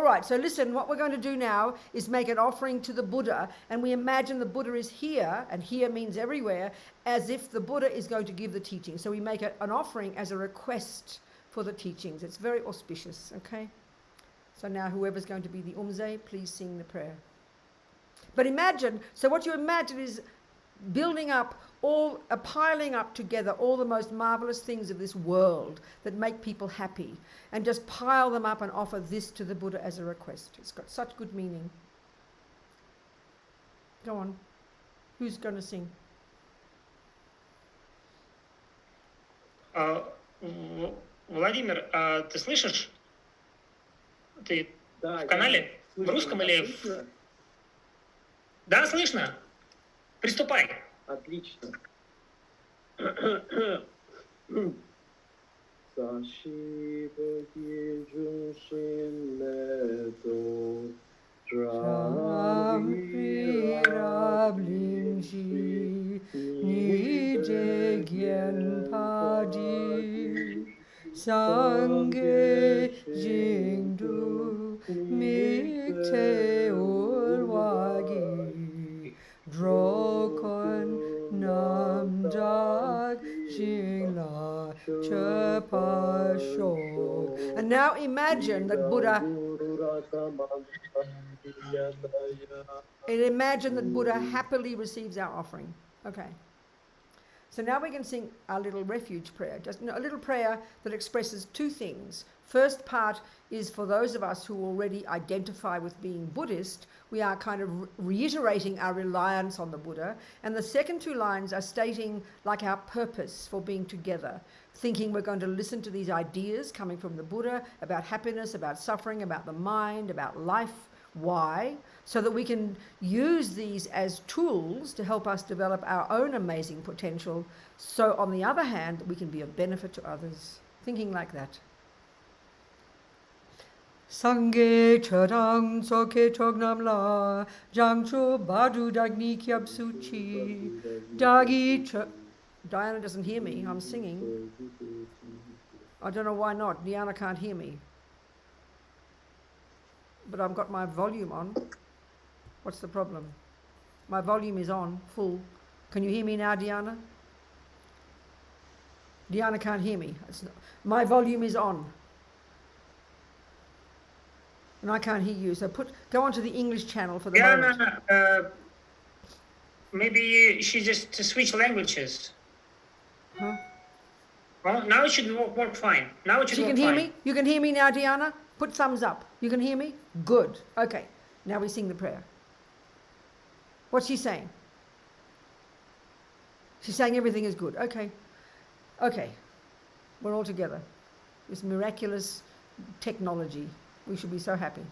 right, so listen, what we're going to do now is make an offering to the Buddha, and we imagine the Buddha is here, and here means everywhere, as if the Buddha is going to give the teaching. So we make an offering as a request for the teachings. It's very auspicious, okay? So now whoever's going to be the Umze, please sing the prayer. But imagine, so what you imagine is building up piling up together all the most marvelous things of this world that make people happy, and just pile them up and offer this to the Buddha as a request. It's got such good meaning. Go on. Who's going to sing? Владимир, ты слышишь? Ты в канале? В русском или в... Да, слышно? Приступай. Отлично. Sangye jingdu mikte ulwagi drokon namdag jingla chepasho. And now imagine that Buddha, happily receives our offering. Okay. So now we can sing our little refuge prayer, just a little prayer that expresses two things. First part is for those of us who already identify with being Buddhist. We are kind of reiterating our reliance on the Buddha. And the second two lines are stating like our purpose for being together, thinking we're going to listen to these ideas coming from the Buddha about happiness, about suffering, about the mind, about life. Why? So that we can use these as tools to help us develop our own amazing potential. So on the other hand, we can be of benefit to others. Thinking like that. Sangye charang soke chognam la jangcho badu dagni kyab suchi dagi Diana doesn't hear me. I'm singing. I don't know why not. Diana can't hear me. But I've got my volume on. What's the problem? My volume is on, full. Can you hear me now, Diana? Diana can't hear me. My volume is on. And I can't hear you. So go on to the English channel for the moment. Maybe she just switch languages. Huh? Well, now it should work fine. Now it should work fine. She can hear me? You can hear me now, Diana? Put thumbs up. You can hear me? Good. Okay. Now we sing the prayer. What's she saying? She's saying everything is good. Okay. Okay. We're all together. This miraculous technology. We should be so happy.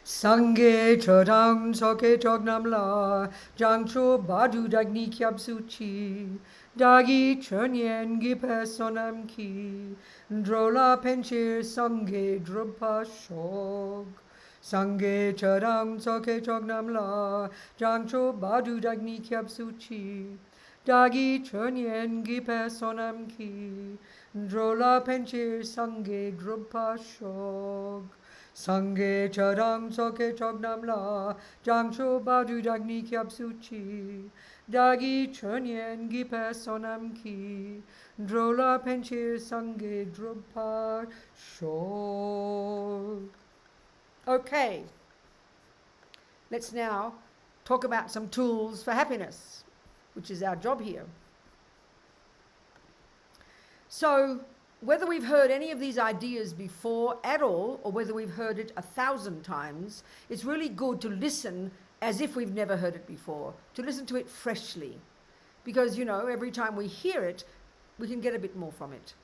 Sangye chodang soke chognam la jangcho badu dagni kyab suchi dagi chönyen gipe sonam ki drola penchir sangye drupa shog. Sangye chodang soke chognam la jangcho badu dagni kyab suchi dagi chönyen gipe sonam ki drola penchir sangye drupa shog. Sangye charang soke chognam la jangcho badu dagni kyab suchi dagi chönyen gipe sonam ki drola penchir sangye drupa shog. Okay, let's now talk about some tools for happiness, which is our job here. So, whether we've heard any of these ideas before at all, or whether we've heard it 1,000 times, it's really good to listen as if we've never heard it before, to listen to it freshly. Because, every time we hear it, we can get a bit more from it.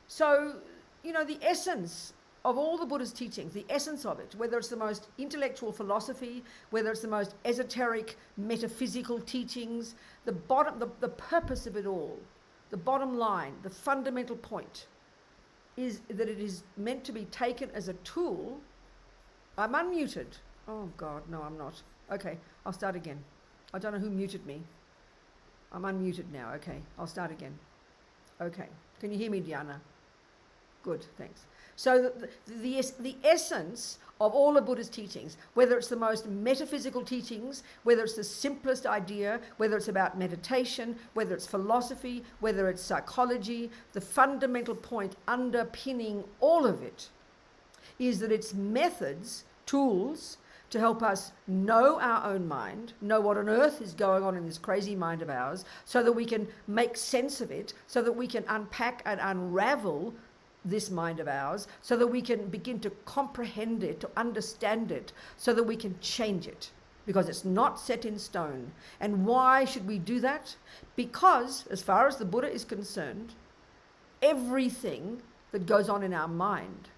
So, the essence of all the Buddha's teachings, the essence of it, whether it's the most intellectual philosophy, whether it's the most esoteric metaphysical teachings, the purpose of it all, the bottom line, the fundamental point, is that it is meant to be taken as a tool. I'm unmuted. Oh God, no, I'm not. Okay, I'll start again. I don't know who muted me. I'm unmuted now. Okay, I'll start again. Okay, can you hear me, Diana? Good, thanks. So the essence of all of Buddha's teachings, whether it's the most metaphysical teachings, whether it's the simplest idea, whether it's about meditation, whether it's philosophy, whether it's psychology, the fundamental point underpinning all of it is that it's methods, tools, to help us know our own mind, know what on earth is going on in this crazy mind of ours, so that we can make sense of it, so that we can unpack and unravel this mind of ours, so that we can begin to comprehend it, to understand it, so that we can change it, because it's not set in stone. And why should we do that? Because, as far as the Buddha is concerned, everything that goes on in our mind,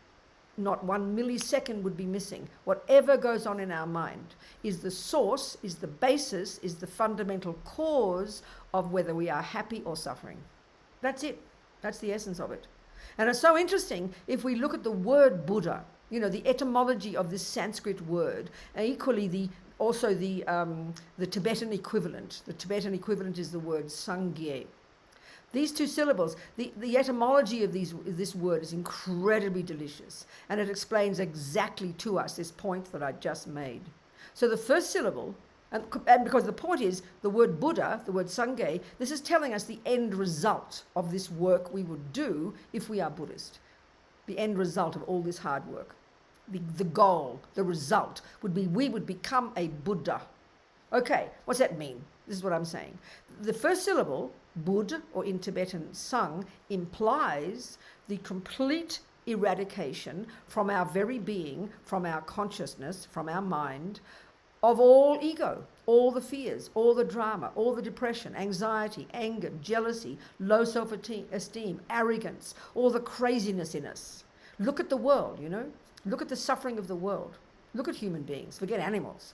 not 1 millisecond would be missing. Whatever goes on in our mind is the source, is the basis, is the fundamental cause of whether we are happy or suffering. That's it. That's the essence of it. And it's so interesting if we look at the word Buddha, the etymology of this Sanskrit word, and equally the Tibetan equivalent. The Tibetan equivalent is the word Sangye. These two syllables, the etymology of this word is incredibly delicious, and it explains exactly to us this point that I just made. So the first syllable, and because the point is the word Buddha, the word Sangye, this is telling us the end result of this work we would do if we are Buddhist. The end result of all this hard work. The goal, the result would be we would become a Buddha. Okay, what's that mean? This is what I'm saying. The first syllable, Bud, or in Tibetan Sang, implies the complete eradication from our very being, from our consciousness, from our mind, of all ego, all the fears, all the drama, all the depression, anxiety, anger, jealousy, low self-esteem, arrogance, all the craziness in us. Look at the world, Look at the suffering of the world. Look at human beings, forget animals.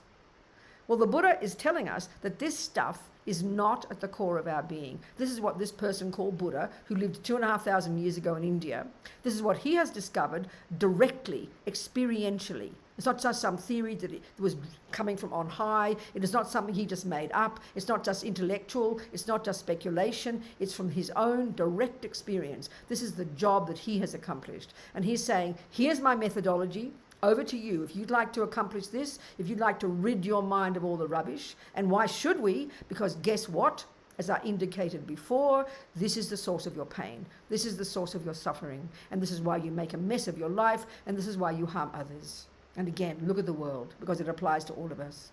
Well, the Buddha is telling us that this stuff is not at the core of our being. This is what this person called Buddha, who lived 2,500 years ago in India, this is what he has discovered directly, experientially. It's not just some theory that it was coming from on high. It is not something he just made up. It's not just intellectual. It's not just speculation. It's from his own direct experience. This is the job that he has accomplished. And he's saying, here's my methodology. Over to you. If you'd like to accomplish this, if you'd like to rid your mind of all the rubbish. And why should we? Because guess what? As I indicated before, this is the source of your pain. This is the source of your suffering. And this is why you make a mess of your life. And this is why you harm others. And again, look at the world, because it applies to all of us.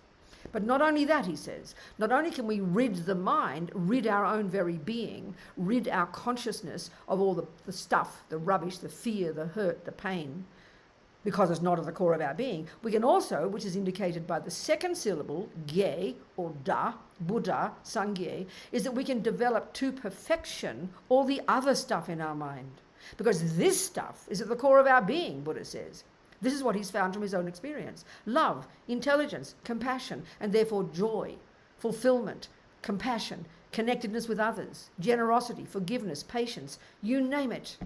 But not only that, he says, not only can we rid the mind, rid our own very being, rid our consciousness of all the stuff, the rubbish, the fear, the hurt, the pain, because it's not at the core of our being, we can also, which is indicated by the second syllable, ge, or da, Buddha, Sangye, is that we can develop to perfection all the other stuff in our mind. Because this stuff is at the core of our being, Buddha says. This is what he's found from his own experience. Love, intelligence, compassion, and therefore joy, fulfillment, compassion, connectedness with others, generosity, forgiveness, patience, you name it.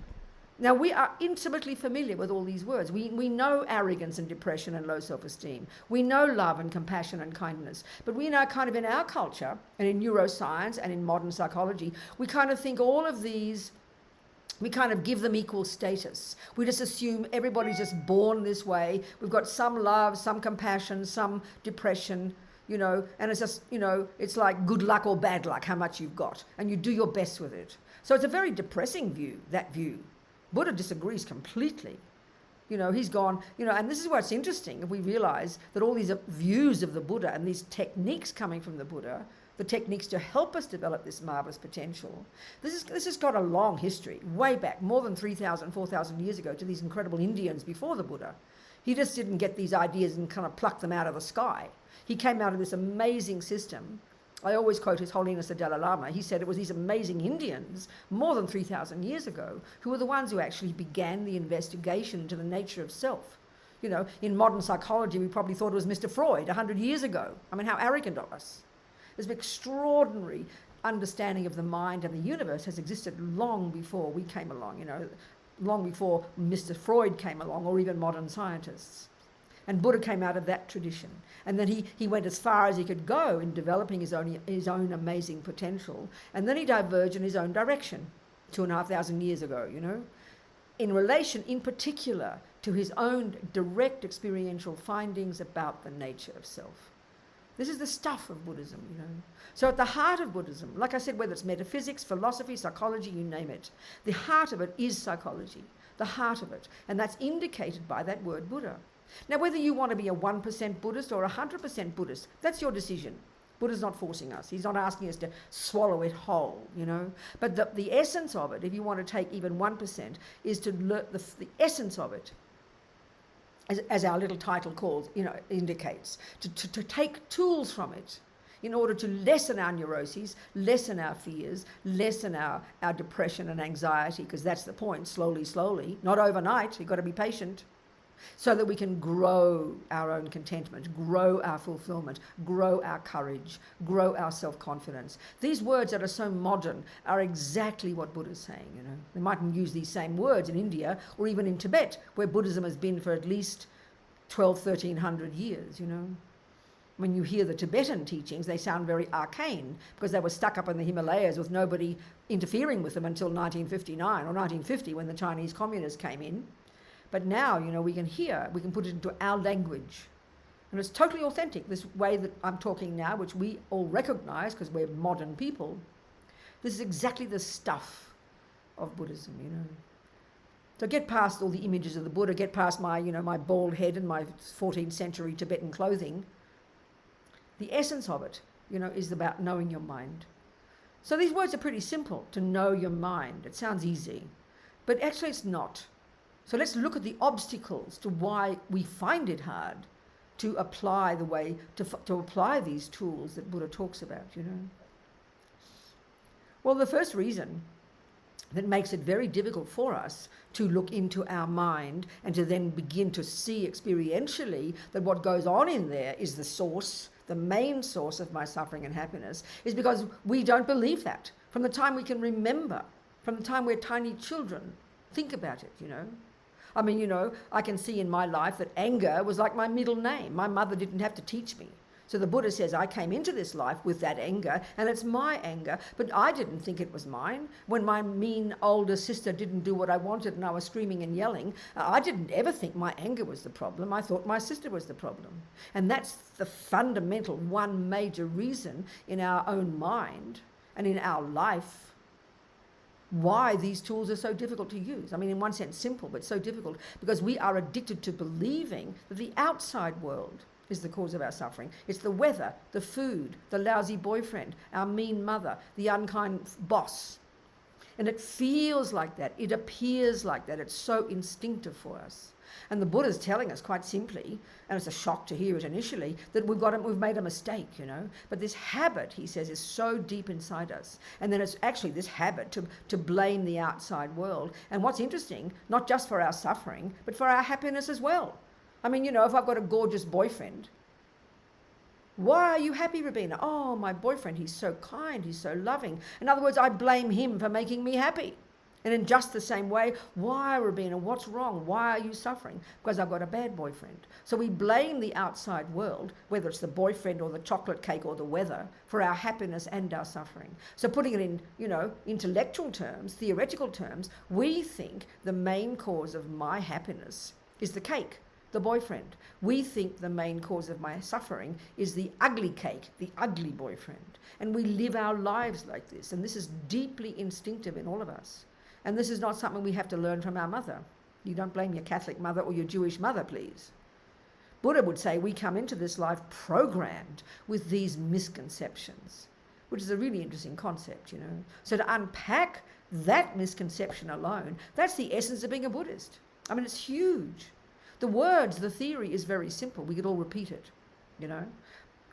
Now, we are intimately familiar with all these words. We know arrogance and depression and low self-esteem. We know love and compassion and kindness. But we know kind of in our culture and in neuroscience and in modern psychology, we kind of think all of these, we kind of give them equal status. We just assume everybody's just born this way. We've got some love, some compassion, some depression, and it's just, it's like good luck or bad luck, how much you've got. And you do your best with it. So it's a very depressing view, that view. Buddha disagrees completely. He's gone, and this is where it's interesting if we realize that all these views of the Buddha and these techniques coming from the Buddha, the techniques to help us develop this marvelous potential, this has got a long history, way back, more than 3,000, 4,000 years ago, to these incredible Indians before the Buddha. He just didn't get these ideas and kind of pluck them out of the sky. He came out of this amazing system. I always quote His Holiness the Dalai Lama. He said it was these amazing Indians, more than 3,000 years ago, who were the ones who actually began the investigation into the nature of self. In modern psychology, we probably thought it was Mr. Freud 100 years ago. I mean, how arrogant of us. This extraordinary understanding of the mind and the universe has existed long before we came along, long before Mr. Freud came along, or even modern scientists. And Buddha came out of that tradition. And then he went as far as he could go in developing his own amazing potential. And then he diverged in his own direction 2,500 years ago, in relation in particular to his own direct experiential findings about the nature of self. This is the stuff of Buddhism, you know. So at the heart of Buddhism, like I said, whether it's metaphysics, philosophy, psychology, you name it, the heart of it is psychology, the heart of it. And that's indicated by that word Buddha. Now, whether you want to be a 1% Buddhist or a 100% Buddhist, that's your decision. Buddha's not forcing us. He's not asking us to swallow it whole, you know. But the essence of it, if you want to take even 1%, is to learn the essence of it, as our little title calls, you know, indicates, to take tools from it in order to lessen our neuroses, lessen our fears, lessen our depression and anxiety, because that's the point, slowly, not overnight, you've got to be patient, so that we can grow our own contentment, grow our fulfillment, grow our courage, grow our self-confidence. These words that are so modern are exactly what Buddha's saying, you know. They mightn't use these same words in India or even in Tibet, where Buddhism has been for at least 1,300 years, you know. When you hear the Tibetan teachings, they sound very arcane because they were stuck up in the Himalayas with nobody interfering with them until 1959 or 1950 when the Chinese communists came in. But now, you know, we can put it into our language. And it's totally authentic, this way that I'm talking now, which we all recognize because we're modern people. This is exactly the stuff of Buddhism, you know. So get past all the images of the Buddha, get past my, you know, my bald head and my 14th century Tibetan clothing. The essence of it, you know, is about knowing your mind. So these words are pretty simple, to know your mind. It sounds easy, but actually it's not. So let's look at the obstacles to why we find it hard to apply to apply these tools that Buddha talks about, you know. Well, the first reason that makes it very difficult for us to look into our mind and to then begin to see experientially that what goes on in there is the source, the main source of my suffering and happiness, is because we don't believe that. From the time we can remember, from the time we're tiny children, think about it, you know. I mean, you know, I can see in my life that anger was like my middle name. My mother didn't have to teach me. So the Buddha says I came into this life with that anger, and it's my anger, but I didn't think it was mine. When my mean older sister didn't do what I wanted and I was screaming and yelling, I didn't ever think my anger was the problem. I thought my sister was the problem. And that's the fundamental one major reason in our own mind and in our life why these tools are so difficult to use. I mean, in one sense, simple, but so difficult because we are addicted to believing that the outside world is the cause of our suffering. It's the weather, the food, the lousy boyfriend, our mean mother, the unkind boss. And it feels like that. It appears like that. It's so instinctive for us. And the Buddha's telling us quite simply, and it's a shock to hear it initially, that we've made a mistake, you know. But this habit, he says, is so deep inside us. And then it's actually this habit to blame the outside world. And what's interesting, not just for our suffering, but for our happiness as well. I mean, you know, if I've got a gorgeous boyfriend, why are you happy, Robina? Oh, my boyfriend, he's so kind, he's so loving. In other words, I blame him for making me happy. And in just the same way, why, Robina, what's wrong? Why are you suffering? Because I've got a bad boyfriend. So we blame the outside world, whether it's the boyfriend or the chocolate cake or the weather, for our happiness and our suffering. So putting it in, you know, intellectual terms, theoretical terms, we think the main cause of my happiness is the cake, the boyfriend. We think the main cause of my suffering is the ugly cake, the ugly boyfriend. And we live our lives like this. And this is deeply instinctive in all of us. And this is not something we have to learn from our mother. You don't blame your Catholic mother or your Jewish mother, please. Buddha would say we come into this life programmed with these misconceptions, which is a really interesting concept, you know. So to unpack that misconception alone, that's the essence of being a Buddhist. I mean, it's huge. The words, the theory is very simple. We could all repeat it, you know.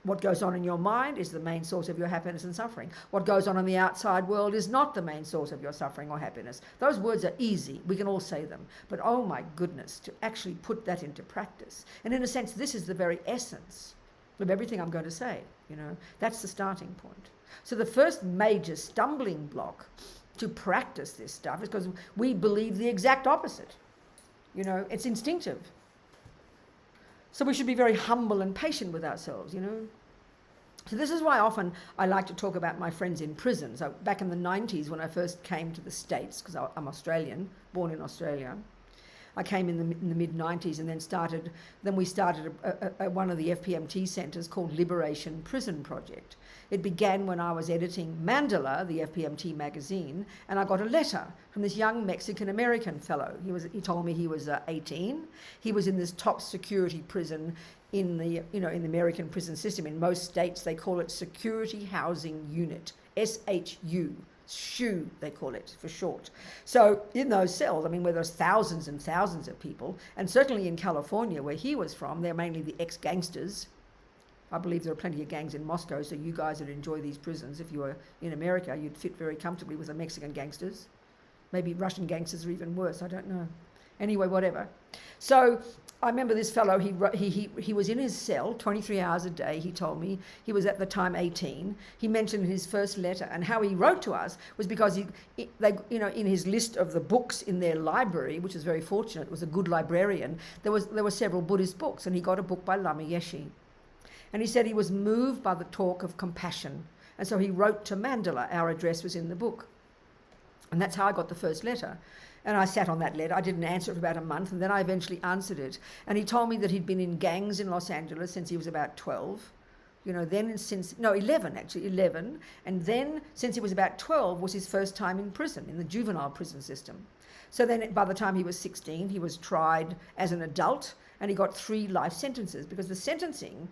What goes on in your mind is the main source of your happiness and suffering. What goes on in the outside world is not the main source of your suffering or happiness. Those words are easy. We can all say them. But oh my goodness, to actually put that into practice. And in a sense, this is the very essence of everything I'm going to say, you know. That's the starting point. So the first major stumbling block to practice this stuff is because we believe the exact opposite. You know, it's instinctive. So we should be very humble and patient with ourselves, you know. So this is why often I like to talk about my friends in prison. So back in the 90s when I first came to the States, because I'm Australian, born in Australia, I came in the mid-90s and then we started one of the FPMT centres called Liberation Prison Project. It began when I was editing Mandala, the FPMT magazine, and I got a letter from this young Mexican-American fellow. He told me he was 18. He was in this top security prison in the American prison system. In most states, they call it Security Housing Unit, SHU. SHU, they call it for short. So in those cells, I mean, where there's thousands and thousands of people, and certainly in California, where he was from, they're mainly the ex-gangsters. I believe there are plenty of gangs in Moscow, so you guys would enjoy these prisons. If you were in America, you'd fit very comfortably with the Mexican gangsters. Maybe Russian gangsters are even worse, I don't know. Anyway, whatever. So I remember this fellow, he was in his cell 23 hours a day, he told me. He was at the time 18. He mentioned in his first letter, and how he wrote to us was because in his list of the books in their library, which was very fortunate, was a good librarian, there were several Buddhist books, and he got a book by Lama Yeshe. And he said he was moved by the talk of compassion. And so he wrote to Mandala. Our address was in the book. And that's how I got the first letter. And I sat on that letter. I didn't answer it for about a month, and then I eventually answered it. And he told me that he'd been in gangs in Los Angeles since he was about 12. 11 actually, 11. And then since he was about 12 was his first time in prison, in the juvenile prison system. So then by the time he was 16, he was tried as an adult, and he got 3 life sentences, because the sentencing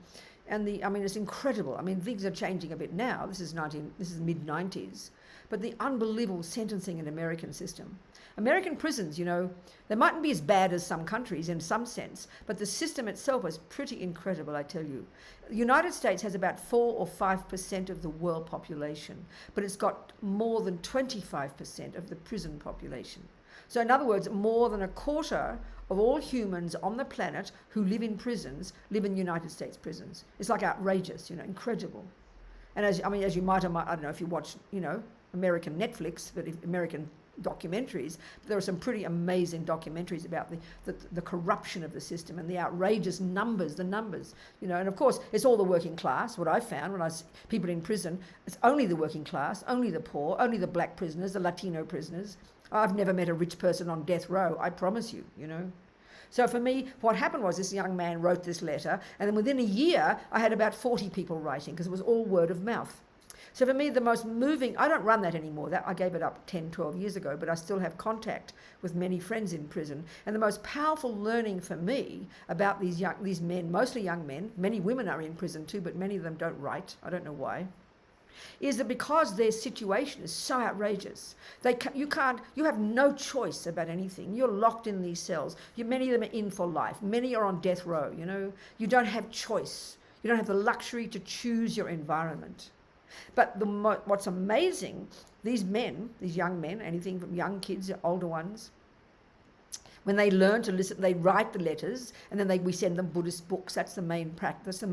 it's incredible. I mean, things are changing a bit now. This is mid-90s. But the unbelievable sentencing in American system. American prisons, they mightn't be as bad as some countries in some sense, but the system itself is pretty incredible, I tell you. The United States has about 4 or 5% of the world population, but it's got more than 25% of the prison population. So in other words, more than a quarter of all humans on the planet who live in prisons live in United States prisons. It's like outrageous, incredible. And as you might, I don't know if you watch, American Netflix, but American documentaries, there are some pretty amazing documentaries about the corruption of the system and the outrageous numbers, and of course it's all the working class. What I found when I see people in prison, it's only the working class, only the poor, only the black prisoners, the Latino prisoners. I've never met a rich person on death row, I promise you, So for me, what happened was this young man wrote this letter, and then within a year, I had about 40 people writing, because it was all word of mouth. So for me, the most moving, I don't run that anymore. I gave it up 10, 12 years ago, but I still have contact with many friends in prison. And the most powerful learning for me about these men, mostly young men, many women are in prison too, but many of them don't write. I don't know why. Is that because their situation is so outrageous, you have no choice about anything. You're locked in these cells. Many of them are in for life. Many are on death row. You don't have choice. You don't have the luxury to choose your environment. But what's amazing, these young men, anything from young kids to older ones, when they learn to listen, they write the letters, and then we send them Buddhist books. That's the main practice.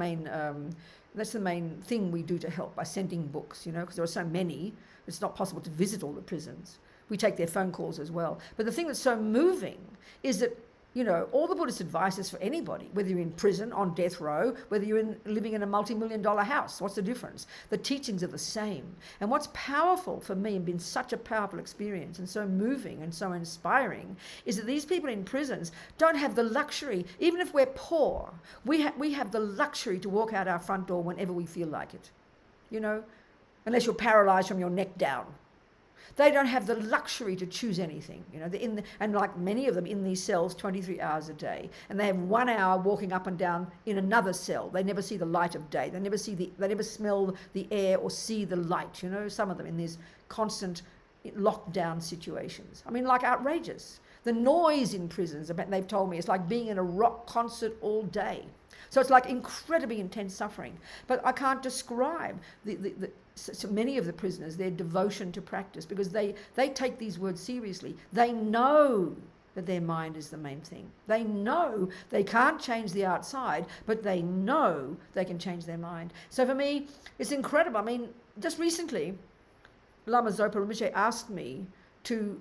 That's the main thing we do to help, by sending books, because there are so many, it's not possible to visit all the prisons. We take their phone calls as well. But the thing that's so moving is that, all the Buddhist advice is for anybody, whether you're in prison, on death row, whether you're living in a multi-million-dollar house. What's the difference? The teachings are the same. And what's powerful for me, and been such a powerful experience and so moving and so inspiring, is that these people in prisons don't have the luxury, even if we're poor, we have the luxury to walk out our front door whenever we feel like it, unless you're paralyzed from your neck down. They don't have the luxury to choose anything, and like many of them in these cells 23 hours a day, and they have 1 hour walking up and down in another cell. They never see the light of day. They never smell the air or see the light. Some of them in these constant lockdown situations. Like outrageous. The noise in prisons, they've told me, it's like being in a rock concert all day. So it's like incredibly intense suffering. But I can't describe so many of the prisoners, their devotion to practice, because they take these words seriously. They know that their mind is the main thing. They know they can't change the outside, but they know they can change their mind. So for me, it's incredible. Just recently, Lama Zopa Rinpoche asked me to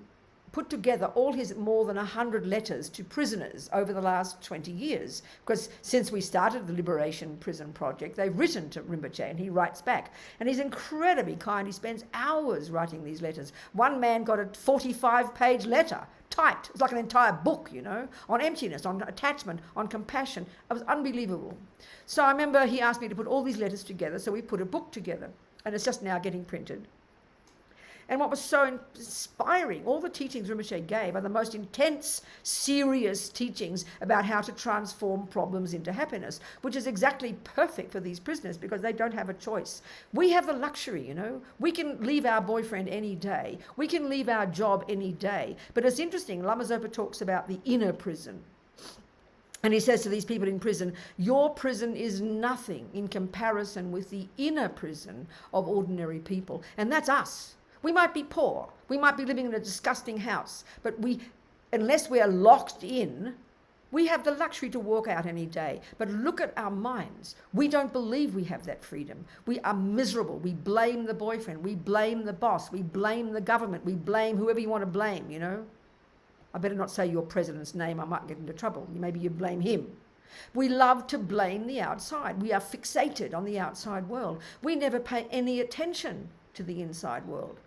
put together all his more than 100 letters to prisoners over the last 20 years. Because since we started the Liberation Prison Project, they've written to Rinpoche, and he writes back. And he's incredibly kind. He spends hours writing these letters. One man got a 45-page letter tight. It was like an entire book, on emptiness, on attachment, on compassion. It was unbelievable. So I remember he asked me to put all these letters together, so we put a book together, and it's just now getting printed. And what was so inspiring, all the teachings Rinpoche gave are the most intense, serious teachings about how to transform problems into happiness, which is exactly perfect for these prisoners because they don't have a choice. We have the luxury, We can leave our boyfriend any day. We can leave our job any day. But it's interesting, Lama Zopa talks about the inner prison. And he says to these people in prison, your prison is nothing in comparison with the inner prison of ordinary people. And that's us. We might be poor, we might be living in a disgusting house, but unless we are locked in, we have the luxury to walk out any day. But look at our minds. We don't believe we have that freedom. We are miserable. We blame the boyfriend. We blame the boss. We blame the government. We blame whoever you want to blame, I better not say your president's name. I might get into trouble. Maybe you blame him. We love to blame the outside. We are fixated on the outside world. We never pay any attention to the inside world.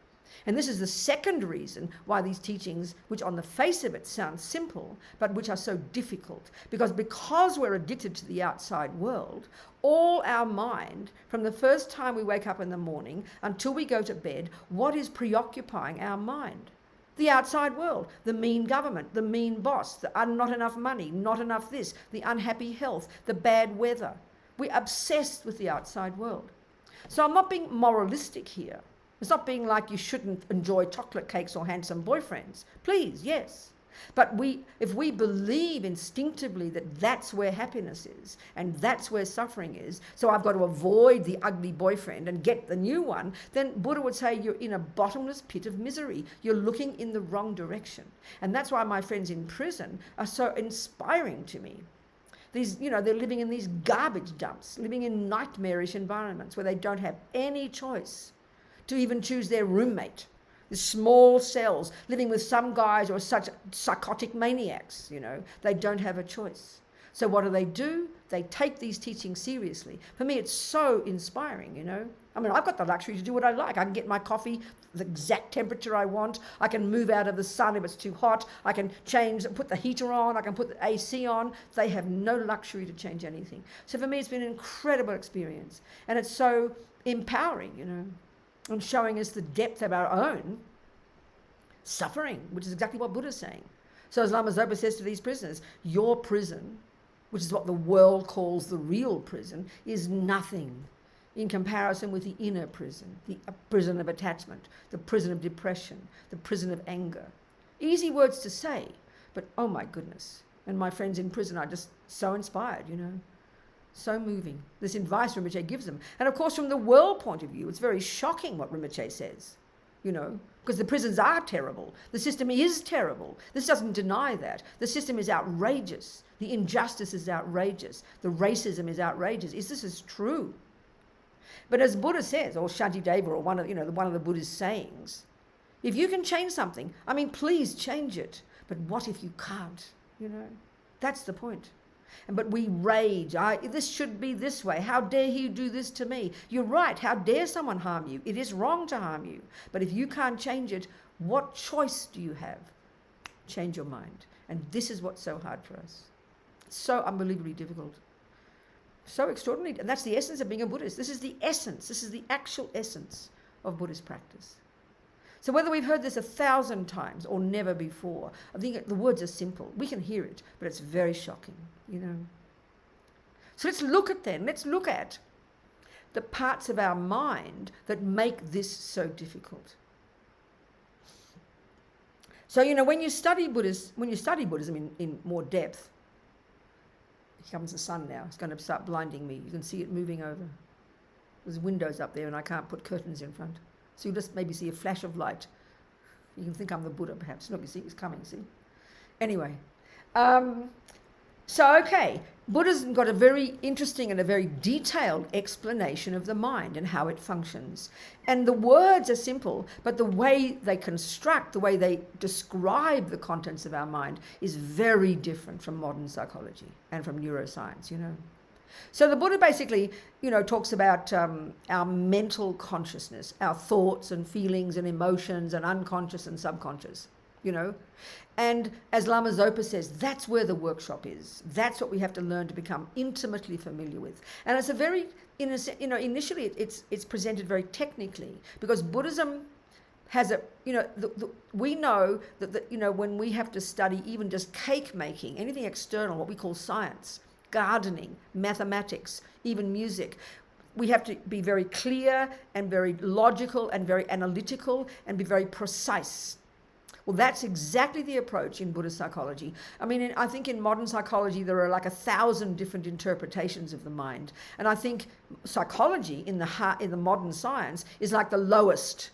And this is the second reason why these teachings, which on the face of it sound simple, but which are so difficult, because we're addicted to the outside world, all our mind, from the first time we wake up in the morning until we go to bed, what is preoccupying our mind? The outside world, the mean government, the mean boss, the not enough money, not enough this, the unhappy health, the bad weather. We're obsessed with the outside world. So I'm not being moralistic here. It's not being like you shouldn't enjoy chocolate cakes or handsome boyfriends. Please, yes. But if we believe instinctively that that's where happiness is and that's where suffering is, so I've got to avoid the ugly boyfriend and get the new one, then Buddha would say you're in a bottomless pit of misery. You're looking in the wrong direction. And that's why my friends in prison are so inspiring to me. These, they're living in these garbage dumps, living in nightmarish environments where they don't have any choice to even choose their roommate. The small cells, living with some guys who are such psychotic maniacs, they don't have a choice. So what do? They take these teachings seriously. For me, it's so inspiring, I mean, I've got the luxury to do what I like. I can get my coffee the exact temperature I want. I can move out of the sun if it's too hot. I can put the heater on. I can put the AC on. They have no luxury to change anything. So for me, it's been an incredible experience. And it's so empowering, and showing us the depth of our own suffering, which is exactly what Buddha's saying. So as Lama Zopa says to these prisoners, your prison, which is what the world calls the real prison, is nothing in comparison with the inner prison, the prison of attachment, the prison of depression, the prison of anger. Easy words to say, but oh my goodness. And my friends in prison are just so inspired, So moving, this advice Rinpoche gives them. And of course, from the world point of view, it's very shocking what Rinpoche says, because the prisons are terrible. The system is terrible. This doesn't deny that. The system is outrageous. The injustice is outrageous. The racism is outrageous. This is true. But as Buddha says, or Shantideva, or one of the Buddha's sayings, if you can change something, please change it. But what if you can't? That's the point. But we rage. This should be this way. How dare he do this to me? You're right. How dare someone harm you? It is wrong to harm you. But if you can't change it, what choice do you have? Change your mind. And this is what's so hard for us. It's so unbelievably difficult. So extraordinary. And that's the essence of being a Buddhist. This is the essence. This is the actual essence of Buddhist practice. So whether we've heard this 1,000 times or never before, I think the words are simple. We can hear it, but it's very shocking, So let's look at the parts of our mind that make this so difficult. So, when you study Buddhism in more depth, here comes the sun now. It's going to start blinding me. You can see it moving over. There's windows up there and I can't put curtains in front. So you'll just maybe see a flash of light. You can think I'm the Buddha, perhaps. Look, you see, it's coming, see? Anyway. Buddhism got a very interesting and a very detailed explanation of the mind and how it functions. And the words are simple, but the way they construct, the way they describe the contents of our mind is very different from modern psychology and from neuroscience, So the Buddha basically, talks about our mental consciousness, our thoughts and feelings and emotions and unconscious and subconscious, you know. And as Lama Zopa says, that's where the workshop is. That's what we have to learn to become intimately familiar with. And it's a very, initially it's presented very technically, because Buddhism has a, we know that, when we have to study even just cake making, anything external, what we call science, gardening, mathematics, even music, we have to be very clear and very logical and very analytical and be very precise. Well, that's exactly the approach in Buddhist psychology. I mean, I think in modern psychology, there are like 1,000 different interpretations of the mind. And I think psychology in the modern science is like the lowest.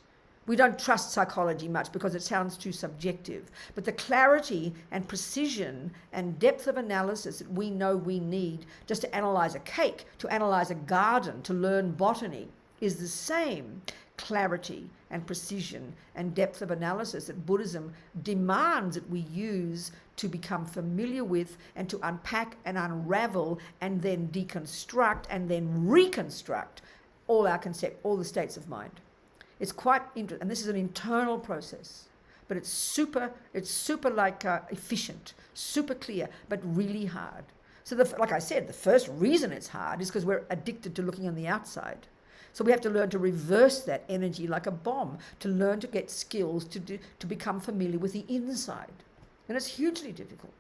We don't trust psychology much because it sounds too subjective. But the clarity and precision and depth of analysis that we know we need just to analyze a cake, to analyze a garden, to learn botany, is the same clarity and precision and depth of analysis that Buddhism demands that we use to become familiar with and to unpack and unravel and then deconstruct and then reconstruct all the states of mind. It's quite interesting, and this is an internal process, but it's super efficient, super clear, but really hard. So like I said, the first reason it's hard is because we're addicted to looking on the outside. So we have to learn to reverse that energy like a bomb, to learn to get skills to become familiar with the inside. And it's hugely difficult.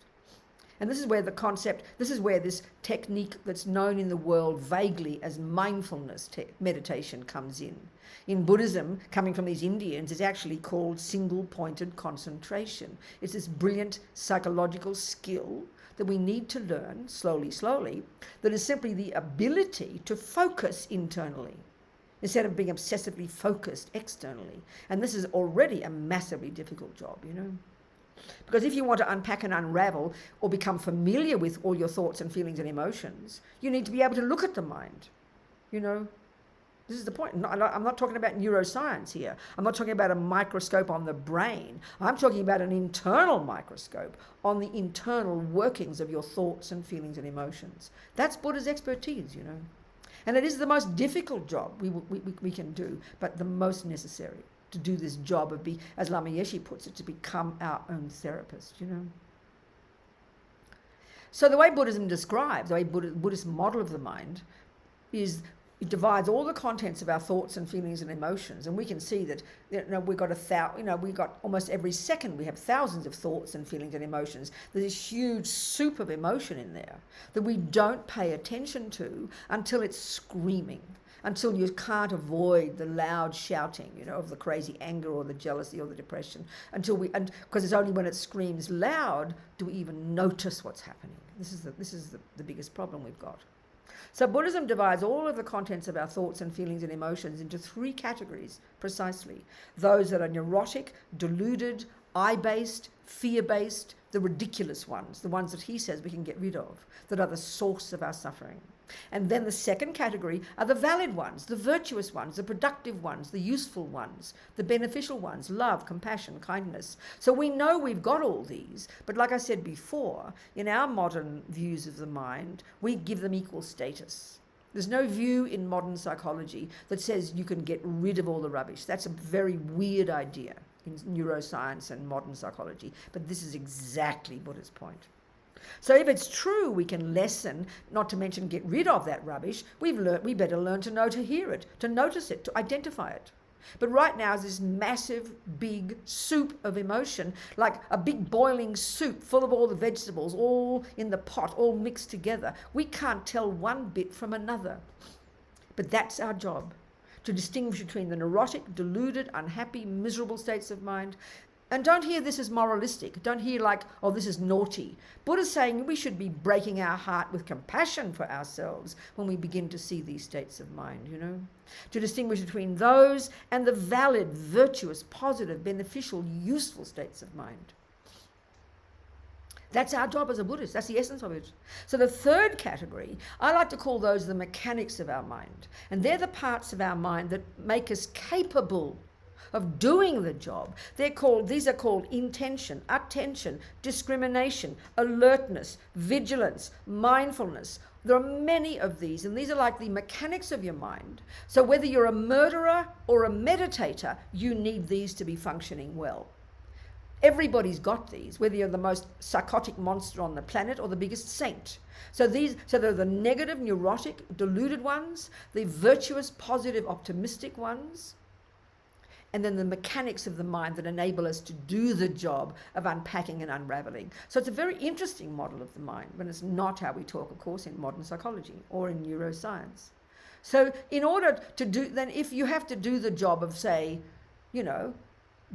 And this is where this technique that's known in the world vaguely as mindfulness meditation comes in. In Buddhism, coming from these Indians, it's actually called single-pointed concentration. It's this brilliant psychological skill that we need to learn slowly, that is simply the ability to focus internally, instead of being obsessively focused externally. And this is already a massively difficult job, Because if you want to unpack and unravel or become familiar with all your thoughts and feelings and emotions, you need to be able to look at the mind, This is the point. I'm not talking about neuroscience here. I'm not talking about a microscope on the brain. I'm talking about an internal microscope on the internal workings of your thoughts and feelings and emotions. That's Buddha's expertise, And it is the most difficult job we can do, but the most necessary to do this job of as Lama Yeshe puts it, to become our own therapist, So the way Buddhism describes, the way Buddhist model of the mind is it divides all the contents of our thoughts and feelings and emotions, and we can see that we've got almost every second we have thousands of thoughts and feelings and emotions. There's this huge soup of emotion in there that we don't pay attention to until it's screaming, until you can't avoid the loud shouting, of the crazy anger or the jealousy or the depression, because it's only when it screams loud do we even notice what's happening. This is the biggest problem we've got. So Buddhism divides all of the contents of our thoughts and feelings and emotions into 3 categories, precisely. Those that are neurotic, deluded, I-based, fear-based, the ridiculous ones, the ones that he says we can get rid of, that are the source of our suffering. And then the second category are the valid ones, the virtuous ones, the productive ones, the useful ones, the beneficial ones, love, compassion, kindness. So we know we've got all these, but like I said before, in our modern views of the mind, we give them equal status. There's no view in modern psychology that says you can get rid of all the rubbish. That's a very weird idea in neuroscience and modern psychology, but this is exactly Buddha's point. So if it's true we can lessen, not to mention get rid of that rubbish, we better learn to know to hear it, to notice it, to identify it. But right now is this massive, big soup of emotion, like a big boiling soup full of all the vegetables, all in the pot, all mixed together. We can't tell one bit from another. But that's our job, to distinguish between the neurotic, deluded, unhappy, miserable states of mind. And don't hear this as moralistic. Don't hear like, oh, this is naughty. Buddha's saying we should be breaking our heart with compassion for ourselves when we begin to see these states of mind, to distinguish between those and the valid, virtuous, positive, beneficial, useful states of mind. That's our job as a Buddhist. That's the essence of it. So the third category, I like to call those the mechanics of our mind. And they're the parts of our mind that make us capable of doing the job. These are called intention, attention, discrimination, alertness, vigilance, mindfulness. There are many of these, and these are like the mechanics of your mind. So whether you're a murderer or a meditator, you need these to be functioning well. Everybody's got these, whether you're the most psychotic monster on the planet or the biggest saint. So they're the negative, neurotic, deluded ones, the virtuous, positive, optimistic ones, and then the mechanics of the mind that enable us to do the job of unpacking and unraveling. So it's a very interesting model of the mind, but it's not how we talk, of course, in modern psychology or in neuroscience. So in order to do, then if you have to do the job of, say,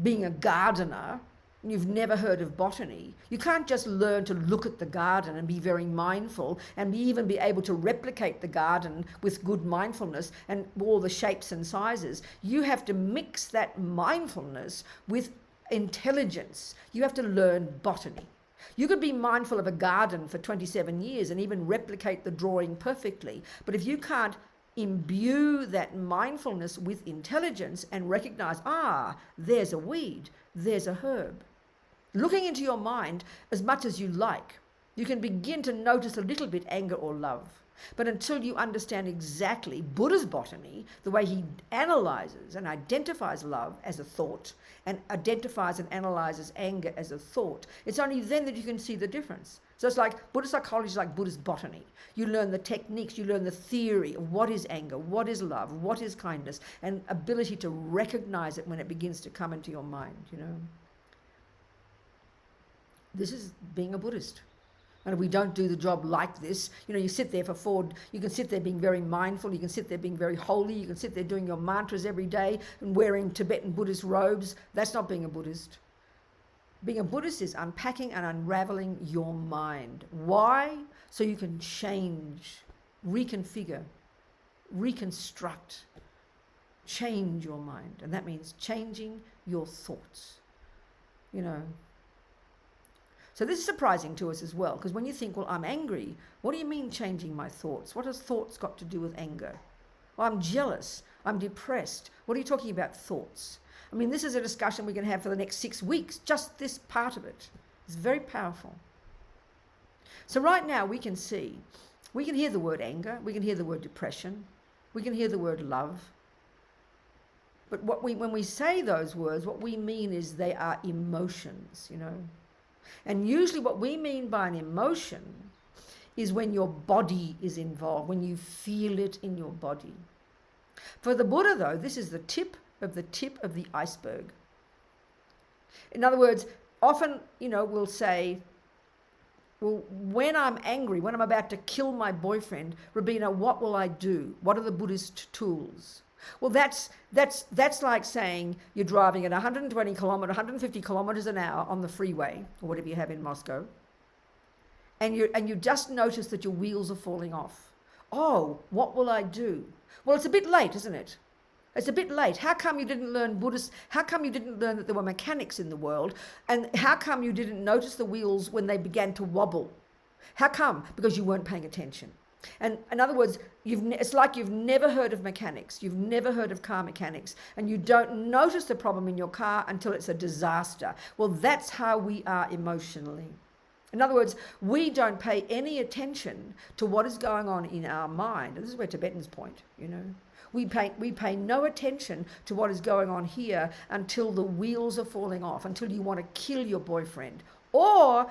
being a gardener, and you've never heard of botany, you can't just learn to look at the garden and be very mindful and even be able to replicate the garden with good mindfulness and all the shapes and sizes. You have to mix that mindfulness with intelligence. You have to learn botany. You could be mindful of a garden for 27 years and even replicate the drawing perfectly, but if you can't imbue that mindfulness with intelligence and recognize, there's a weed, there's a herb. Looking into your mind as much as you like, you can begin to notice a little bit anger or love. But until you understand exactly Buddha's botany, the way he analyzes and identifies love as a thought and identifies and analyzes anger as a thought, it's only then that you can see the difference. So it's like Buddhist psychology is like Buddhist botany. You learn the techniques, you learn the theory of what is anger, what is love, what is kindness, and ability to recognize it when it begins to come into your mind, This is being a Buddhist. And if we don't do the job like this, you sit there you can sit there being very mindful, you can sit there being very holy, you can sit there doing your mantras every day and wearing Tibetan Buddhist robes. That's not being a Buddhist. Being a Buddhist is unpacking and unraveling your mind. Why? So you can change, reconfigure, reconstruct, change your mind. And that means changing your thoughts, So this is surprising to us as well, because when you think, well, I'm angry, what do you mean changing my thoughts? What has thoughts got to do with anger? Well, I'm jealous, I'm depressed. What are you talking about, thoughts? I mean, this is a discussion we can have for the next 6 weeks, just this part of it. It's very powerful. So right now we can hear the word anger, we can hear the word depression, we can hear the word love. But when we say those words, what we mean is they are emotions, And usually what we mean by an emotion is when your body is involved, when you feel it in your body. For the Buddha, though, this is the tip of the iceberg. In other words, often, we'll say, well, when I'm angry, when I'm about to kill my boyfriend, Robina, what will I do? What are the Buddhist tools? Well, that's like saying you're driving at 150 kilometers an hour on the freeway, or whatever you have in Moscow, and you just notice that your wheels are falling off. Oh, what will I do? Well, it's a bit late, isn't it? It's a bit late. How come you didn't learn Buddhist? How come you didn't learn that there were mechanics in the world? And how come you didn't notice the wheels when they began to wobble? How come? Because you weren't paying attention. And in other words, it's like you've never heard of mechanics, you've never heard of car mechanics, and you don't notice the problem in your car until it's a disaster. Well, that's how we are emotionally. In other words, we don't pay any attention to what is going on in our mind. And this is where Tibetans point, We pay no attention to what is going on here until the wheels are falling off, until you want to kill your boyfriend, or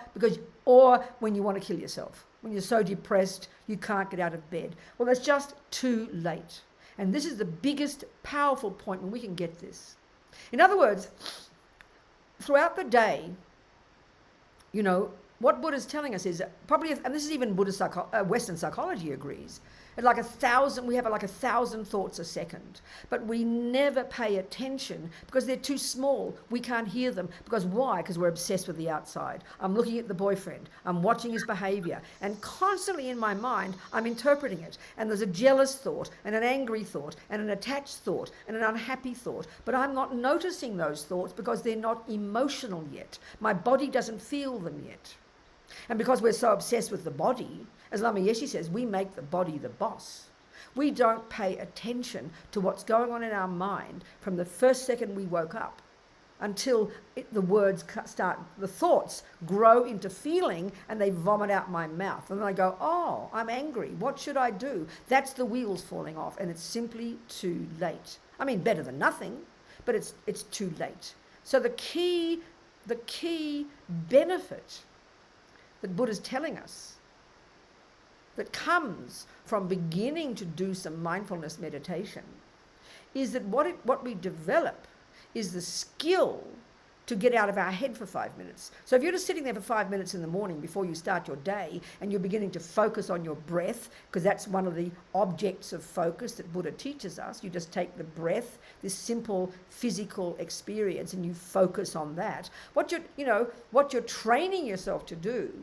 when you want to kill yourself. When you're so depressed, you can't get out of bed. Well, that's just too late. And this is the biggest, powerful point when we can get this. In other words, throughout the day, what Buddha's telling us is probably, and this is even Western psychology agrees, we have like 1,000 thoughts a second, but we never pay attention because they're too small. We can't hear them. Because why? Because we're obsessed with the outside. I'm looking at the boyfriend. I'm watching his behavior. And constantly in my mind, I'm interpreting it. And there's a jealous thought and an angry thought and an attached thought and an unhappy thought. But I'm not noticing those thoughts because they're not emotional yet. My body doesn't feel them yet. And because we're so obsessed with the body, as Lama Yeshe says, we make the body the boss. We don't pay attention to what's going on in our mind from the first second we woke up until the thoughts grow into feeling and they vomit out my mouth. And then I go, oh, I'm angry. What should I do? That's the wheels falling off, and it's simply too late. I mean, better than nothing, but it's too late. So the key the key benefit that Buddha's telling us that comes from beginning to do some mindfulness meditation is that what we develop is the skill to get out of our head for 5 minutes. So if you're just sitting there for 5 minutes in the morning before you start your day and you're beginning to focus on your breath, because that's one of the objects of focus that Buddha teaches us, you just take the breath, this simple physical experience, and you focus on that. What you're training yourself to do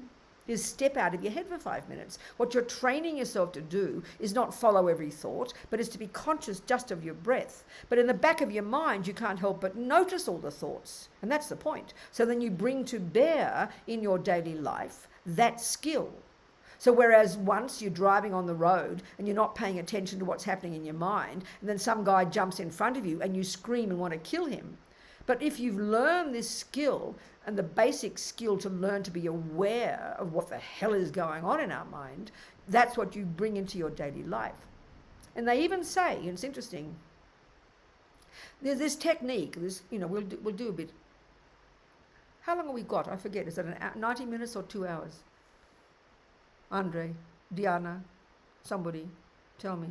is step out of your head for 5 minutes. What you're training yourself to do is not follow every thought, but is to be conscious just of your breath. But in the back of your mind, you can't help but notice all the thoughts. And that's the point. So then you bring to bear in your daily life that skill. So whereas once you're driving on the road and you're not paying attention to what's happening in your mind, and then some guy jumps in front of you and you scream and want to kill him. But if you've learned this skill, and the basic skill to learn to be aware of what the hell is going on in our mind, that's what you bring into your daily life. And they even say, and it's interesting, there's this technique, we'll do a bit. How long have we got? I forget. Is it 90 minutes or 2 hours? Andre, Diana, somebody, tell me.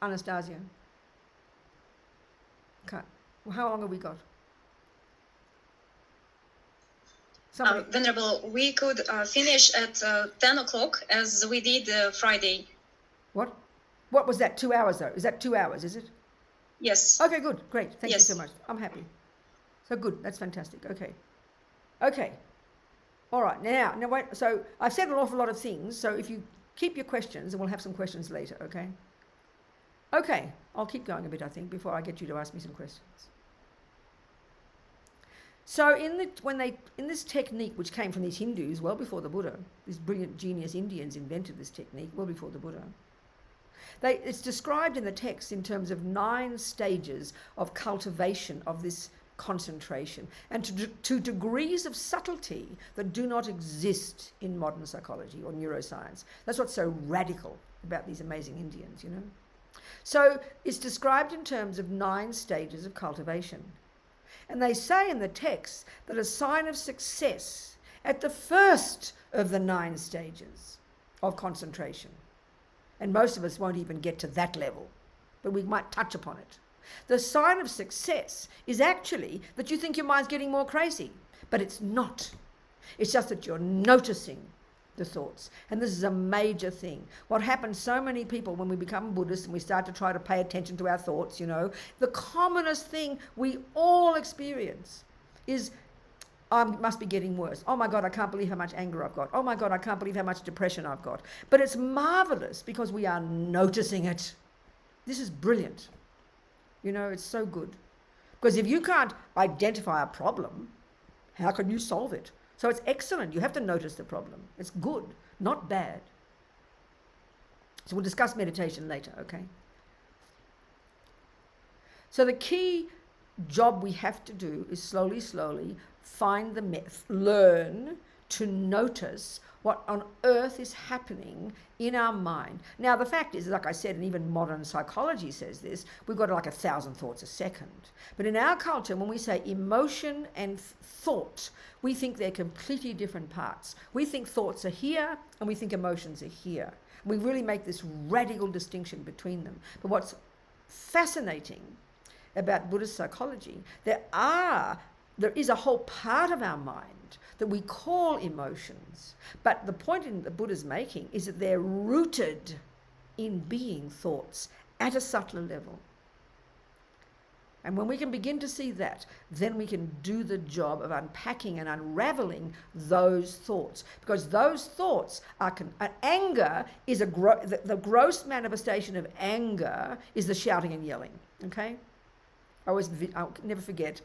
Anastasia. How long have we got? Venerable, we could finish at 10 o'clock as we did Friday. What? What was that? 2 hours though? Is that 2 hours, is it? Yes. Okay, good. Great. Thank you Yes. so much. I'm happy. So good. That's fantastic. Okay. All right. Now wait. So I've said an awful lot of things. So if you keep your questions, and we'll have some questions later, okay? Okay. I'll keep going a bit, I think, before I get you to ask me some questions. So in this technique, which came from these Hindus well before the Buddha, these brilliant genius Indians invented this technique well before the Buddha. It's described in the text in terms of 9 stages of cultivation of this concentration, and to degrees of subtlety that do not exist in modern psychology or neuroscience. That's what's so radical about these amazing Indians, So it's described in terms of 9 stages of cultivation. And they say in the text that a sign of success at the first of the 9 stages of concentration, and most of us won't even get to that level, but we might touch upon it. The sign of success is actually that you think your mind's getting more crazy, but it's not. It's just that you're noticing the thoughts. And this is a major thing. What happens so many people when we become Buddhists and we start to try to pay attention to our thoughts, the commonest thing we all experience is, I must be getting worse. Oh my God, I can't believe how much anger I've got. Oh my God, I can't believe how much depression I've got. But it's marvelous because we are noticing it. This is brilliant. It's so good. Because if you can't identify a problem, how can you solve it? So it's excellent. You have to notice the problem. It's good, not bad. So we'll discuss meditation later, okay? So the key job we have to do is slowly find learn to notice what on earth is happening in our mind. Now, the fact is, like I said, and even modern psychology says this, we've got like 1,000 thoughts a second. But in our culture, when we say emotion and thought, we think they're completely different parts. We think thoughts are here and we think emotions are here. We really make this radical distinction between them. But what's fascinating about Buddhist psychology, there is a whole part of our mind that we call emotions. But the point the Buddha's making is that they're rooted in being thoughts at a subtler level. And when we can begin to see that, then we can do the job of unpacking and unraveling those thoughts. Because those thoughts are, anger is the gross manifestation of anger is the shouting and yelling, okay? I'll never forget,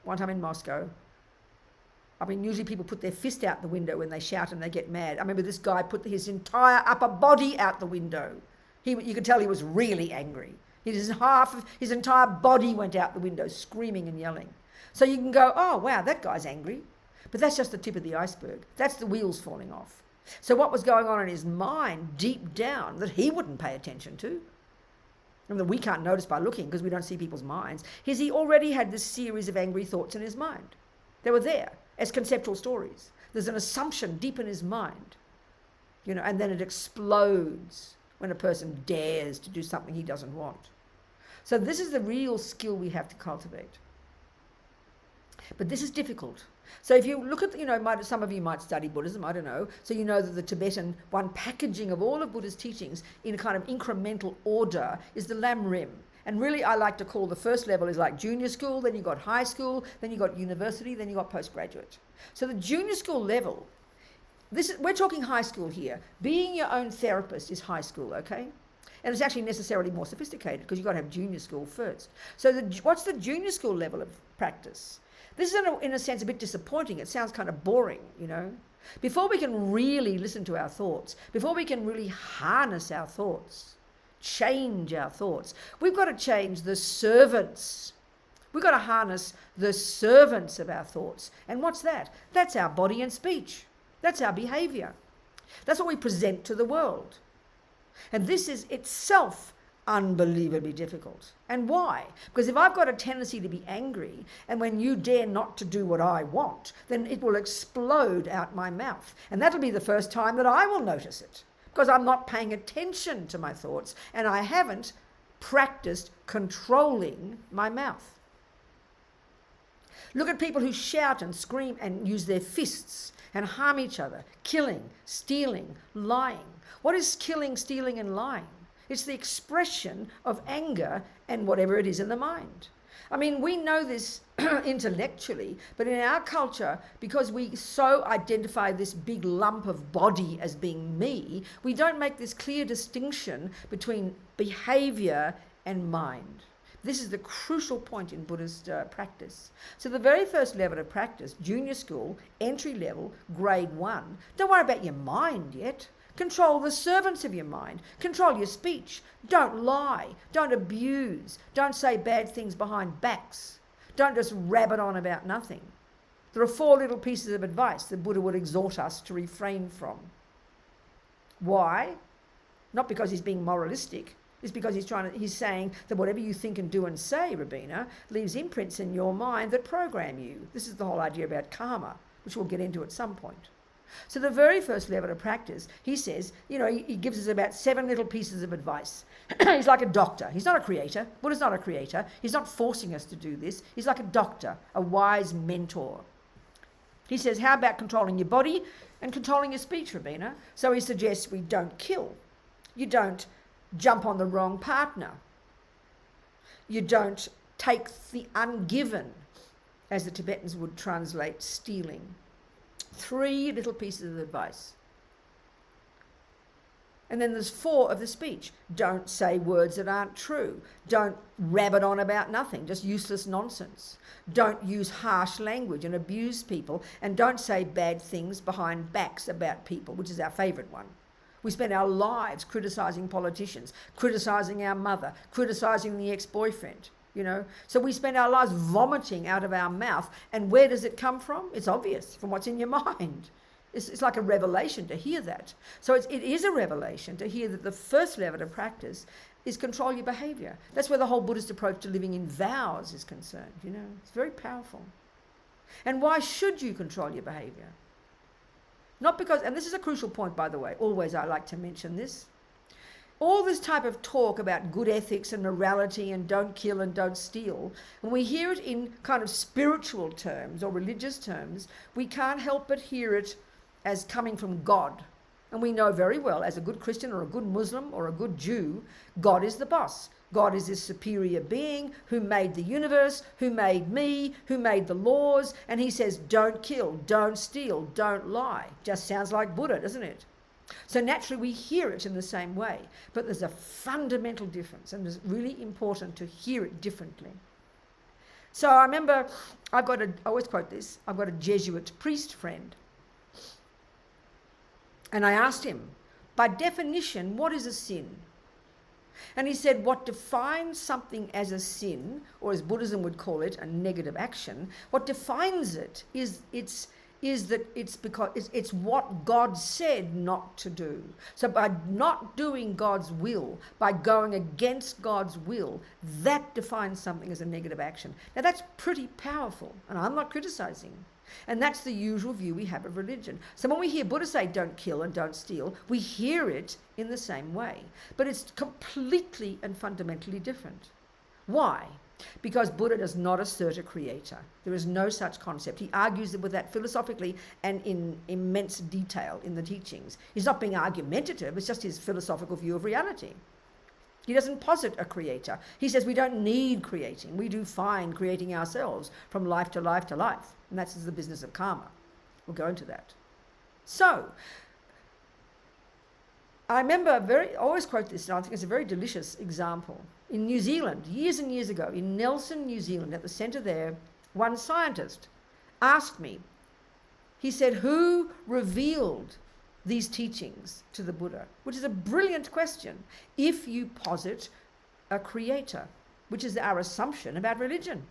one time in Moscow, usually people put their fist out the window when they shout and they get mad. I remember this guy put his entire upper body out the window. You could tell he was really angry. His entire body went out the window, screaming and yelling. So you can go, oh, wow, that guy's angry. But that's just the tip of the iceberg. That's the wheels falling off. So what was going on in his mind deep down that he wouldn't pay attention to, and that we can't notice by looking because we don't see people's minds, is he already had this series of angry thoughts in his mind. They were there as conceptual stories. There's an assumption deep in his mind, and then it explodes when a person dares to do something he doesn't want. So this is the real skill we have to cultivate. But this is difficult. So if you look at, some of you might study Buddhism, I don't know, so you know that the Tibetan, one packaging of all of Buddha's teachings in a kind of incremental order is the Lam Rim. And really I like to call the first level is like junior school, then you've got high school, then you've got university, then you've got postgraduate. So the junior school level, we're talking high school here. Being your own therapist is high school, okay? And it's actually necessarily more sophisticated because you've got to have junior school first. So what's the junior school level of practice? This is in a sense a bit disappointing. It sounds kind of boring, Before we can really listen to our thoughts, before we can really harness our thoughts, change our thoughts, we've got to change the servants. We've got to harness the servants of our thoughts. And what's that? That's our body and speech. That's our behavior. That's what we present to the world. And this is itself unbelievably difficult. And why? Because if I've got a tendency to be angry, and when you dare not to do what I want, then it will explode out my mouth. And that'll be the first time that I will notice it, because I'm not paying attention to my thoughts, and I haven't practiced controlling my mouth. Look at people who shout and scream and use their fists and harm each other, killing, stealing, lying. What is killing, stealing, and lying? It's the expression of anger and whatever it is in the mind. I mean, we know this intellectually, but in our culture, because we so identify this big lump of body as being me, we don't make this clear distinction between behavior and mind. This is the crucial point in Buddhist practice. So the very first level of practice, junior school, entry level, grade 1, don't worry about your mind yet. Control the servants of your mind. Control your speech. Don't lie. Don't abuse. Don't say bad things behind backs. Don't just rabbit on about nothing. There are 4 little pieces of advice the Buddha would exhort us to refrain from. Why? Not because he's being moralistic. It's because he's saying that whatever you think and do and say, Robina, leaves imprints in your mind that program you. This is the whole idea about karma, which we'll get into at some point. So the very first level of practice, he says, he gives us about 7 little pieces of advice. He's like a doctor. He's not a creator. Buddha's not a creator. He's not forcing us to do this. He's like a doctor, a wise mentor. He says, how about controlling your body and controlling your speech, Robina? So he suggests we don't kill. You don't jump on the wrong partner. You don't take the ungiven, as the Tibetans would translate stealing. 3 little pieces of advice. And then there's 4 of the speech. Don't say words that aren't true. Don't rabbit on about nothing, just useless nonsense. Don't use harsh language and abuse people. And don't say bad things behind backs about people, which is our favourite one. We spend our lives criticising politicians, criticising our mother, criticising the ex-boyfriend, So we spend our lives vomiting out of our mouth. And where does it come from? It's obvious, from what's in your mind. It's like a revelation to hear that. So it is a revelation to hear that the first level of practice is control your behaviour. That's where the whole Buddhist approach to living in vows is concerned, It's very powerful. And why should you control your behaviour? Not because, and this is a crucial point, by the way, always I like to mention this. All this type of talk about good ethics and morality and don't kill and don't steal, when we hear it in kind of spiritual terms or religious terms, we can't help but hear it as coming from God. And we know very well, as a good Christian or a good Muslim or a good Jew, God is the boss. God is this superior being who made the universe, who made me, who made the laws, and he says, don't kill, don't steal, don't lie. Just sounds like Buddha, doesn't it? So naturally we hear it in the same way, but there's a fundamental difference, and it's really important to hear it differently. So I remember, I always quote this, I've got a Jesuit priest friend, and I asked him, by definition, what is a sin? And he said, what defines something as a sin, or as Buddhism would call it, a negative action, what defines it is that it's because it's what God said not to do. So by not doing God's will, by going against God's will, that defines something as a negative action. Now that's pretty powerful, and I'm not criticizing. And that's the usual view we have of religion. So when we hear Buddha say don't kill and don't steal, we hear it in the same way. But it's completely and fundamentally different. Why? Because Buddha does not assert a creator. There is no such concept. He argues with that philosophically and in immense detail in the teachings. He's not being argumentative, it's just his philosophical view of reality. He doesn't posit a creator. He says we don't need creating. We do fine creating ourselves from life to life to life. And that's the business of karma. We'll go into that. So, I remember I always quote this, and I think it's a very delicious example. In New Zealand, years and years ago, in Nelson, New Zealand, at the centre there, one scientist asked me, he said, who revealed these teachings to the Buddha? Which is a brilliant question if you posit a creator, which is our assumption about religion.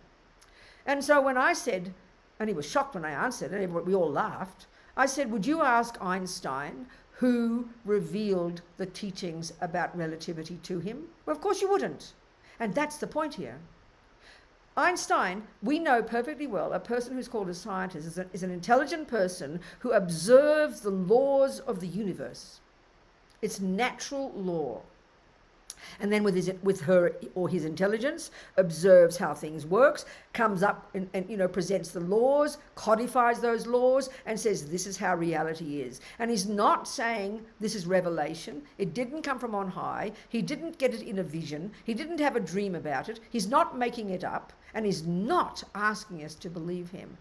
And so when I said, and he was shocked when I answered, and we all laughed, I said, would you ask Einstein who revealed the teachings about relativity to him? Well, of course you wouldn't. And that's the point here. Einstein, we know perfectly well, a person who's called a scientist is an intelligent person who observes the laws of the universe. It's natural law. And then with her or his intelligence, observes how things works, comes up and presents the laws, codifies those laws, and says this is how reality is. And he's not saying this is revelation. It didn't come from on high. He didn't get it in a vision. He didn't have a dream about it. He's not making it up, and he's not asking us to believe him.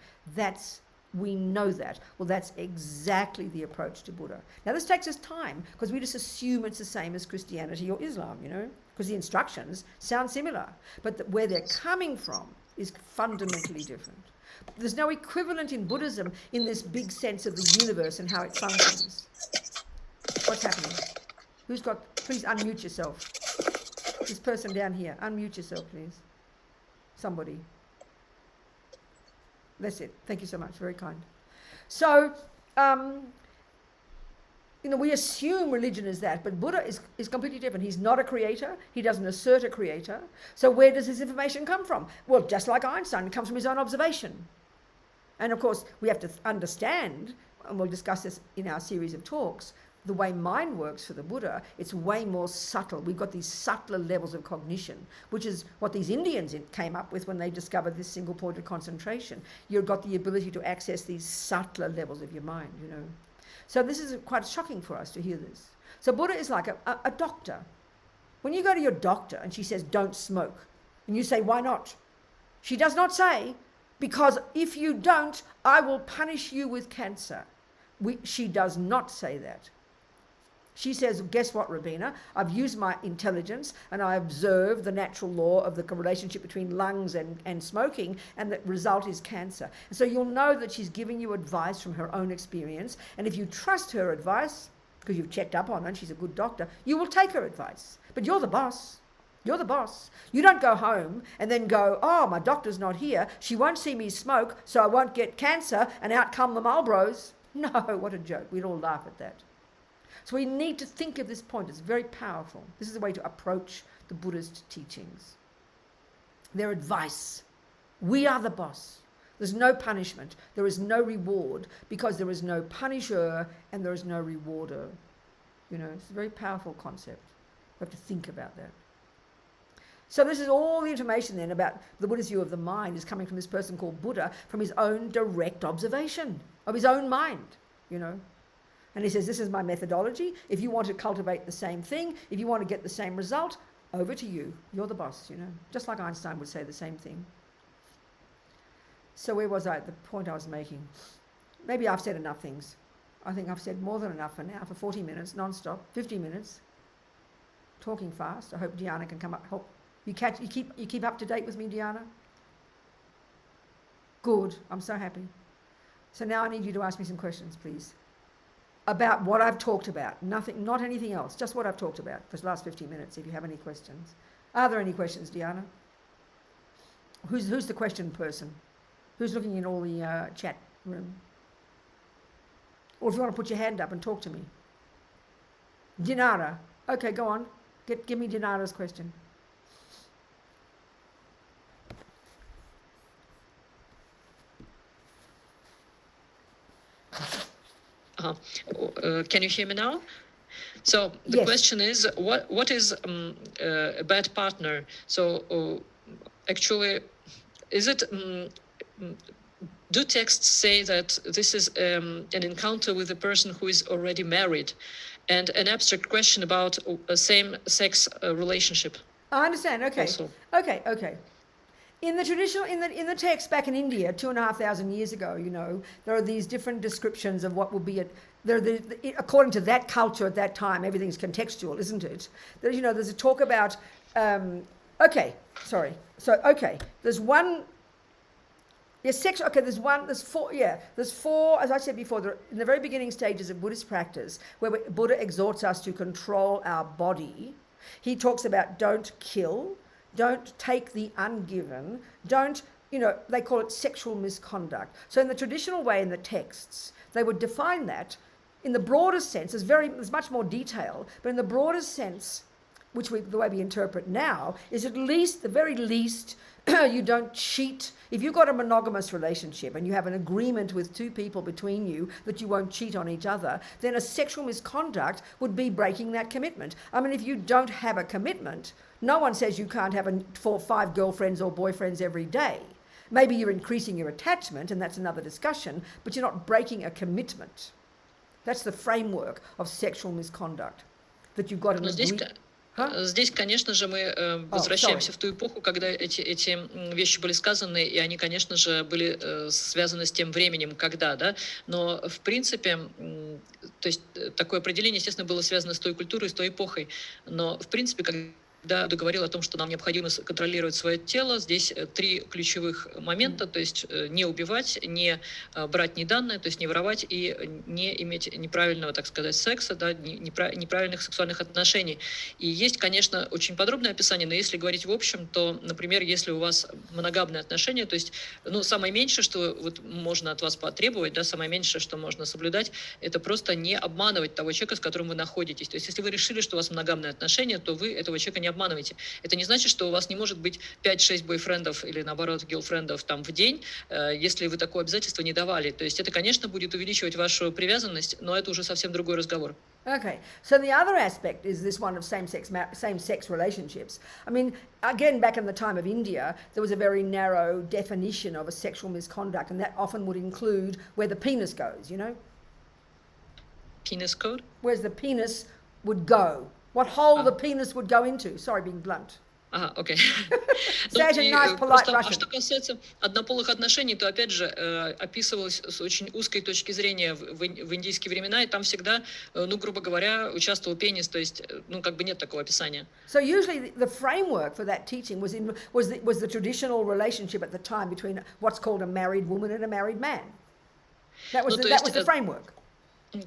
We know that. Well, that's exactly the approach to Buddha. Now, this takes us time because we just assume it's the same as Christianity or Islam, because the instructions sound similar. But where they're coming from is fundamentally different. There's no equivalent in Buddhism in this big sense of the universe and how it functions. What's happening? Please unmute yourself. This person down here, unmute yourself, please. Somebody. That's it. Thank you so much. Very kind. So, we assume religion is that, but Buddha is completely different. He's not a creator. He doesn't assert a creator. So where does his information come from? Well, just like Einstein, it comes from his own observation. And of course, we have to understand, and we'll discuss this in our series of talks, the way mind works for the Buddha, it's way more subtle. We've got these subtler levels of cognition, which is what these Indians came up with when they discovered this single point of concentration. You've got the ability to access these subtler levels of your mind, So this is quite shocking for us to hear this. So Buddha is like a doctor. When you go to your doctor and she says, don't smoke, and you say, why not? She does not say, because if you don't, I will punish you with cancer. She does not say that. She says, guess what, Robina? I've used my intelligence and I observe the natural law of the relationship between lungs and smoking, and the result is cancer. And so you'll know that she's giving you advice from her own experience. And if you trust her advice, because you've checked up on her and she's a good doctor, you will take her advice. But you're the boss. You're the boss. You don't go home and then go, oh, my doctor's not here. She won't see me smoke, so I won't get cancer, and out come the Marlboros. No, what a joke. We'd all laugh at that. So we need to think of this point. It's very powerful. This is a way to approach the Buddhist teachings. Their advice. We are the boss. There's no punishment. There is no reward, because there is no punisher and there is no rewarder. It's a very powerful concept. We have to think about that. So this is all the information then about the Buddhist view of the mind is coming from this person called Buddha, from his own direct observation of his own mind, And he says, this is my methodology. If you want to cultivate the same thing, if you want to get the same result, over to you. You're the boss, Just like Einstein would say the same thing. So where was I at the point I was making? Maybe I've said enough things. I think I've said more than enough for now, for 40 minutes, non-stop, 50 minutes. Talking fast. I hope Diana can come up, help. You keep up to date with me, Diana? Good. I'm so happy. So now I need you to ask me some questions, please. About what I've talked about. Nothing, not anything else, just what I've talked about for the last 15 minutes, if you have any questions. Are there any questions, Diana? Who's the question person? Who's looking in all the chat room? Or if you want to put your hand up and talk to me. Dinara. Okay, go on. Give me Dinara's question. Can you hear me now? So the Yes. question is, what is a bad partner? So actually, is it? Do texts say that this is an encounter with a person who is already married, and an abstract question about a same-sex relationship? I understand. Okay. Also. Okay. In the traditional, in the text back in India, 2,500 years ago, there are these different descriptions of what would be according to that culture at that time. Everything's contextual, isn't it? There's a talk about. There's one. Yes, sex. Okay, there's four. Yeah, there's four. As I said before, in the very beginning stages of Buddhist practice, where Buddha exhorts us to control our body, he talks about don't kill, don't take the ungiven, don't. They call it sexual misconduct. So in the traditional way, in the texts, they would define that in the broadest sense. There's much more detail, but in the broadest sense, the way we interpret now, is at least, the very least, you don't cheat. If you've got a monogamous relationship and you have an agreement with two people between you that you won't cheat on each other, then a sexual misconduct would be breaking that commitment. I mean, if you don't have a commitment, no one says you can't have 4 or 5 girlfriends or boyfriends every day. Maybe you're increasing your attachment, and that's another discussion, but you're not breaking a commitment. That's the framework of sexual misconduct, that you've got an agreement. Здесь, конечно же, мы возвращаемся в ту эпоху, когда эти вещи были сказаны, и они, конечно же, были связаны с тем временем, когда, да, но в принципе, то есть такое определение, естественно, было связано с той культурой, с той эпохой, но в принципе, когда говорил о том, что нам необходимо контролировать свое тело, здесь 3 ключевых момента, то есть не убивать, не брать неданное, то есть не воровать и не иметь неправильного, так сказать, секса, да, неправильных сексуальных отношений. И есть, конечно, очень подробное описание, но если говорить в общем, то, например, если у вас моногамные отношения, то есть, самое меньшее, что вот можно от вас потребовать, да, самое меньшее, что можно соблюдать, это просто не обманывать того человека, с которым вы находитесь. То есть, если вы решили, что у вас моногамные отношения, то вы этого человека не обманывайте. Это не значит, что у вас не может быть 5-6 бойфрендов или, наоборот, герлфрендов там в день, если вы такое обязательство не давали. То есть это, конечно, будет увеличивать вашу привязанность, но это уже совсем другой разговор. Okay, so the other aspect is this one of same-sex relationships. I mean, again, back in the time of India, there was a very narrow definition of a sexual misconduct, and that often would include where the penis goes, Penis code? Where's the penis would go. What hole the penis would go into. Sorry, being blunt. Ага, окей. Say it in nice, polite Russian. А что касается однополых отношений, то, опять же, описывалось с очень узкой точки зрения в индийские времена, и там всегда, грубо говоря, участвовал пенис, то есть, нет такого описания. So usually the framework for that teaching was the traditional relationship at the time between what's called a married woman and a married man. That was the framework.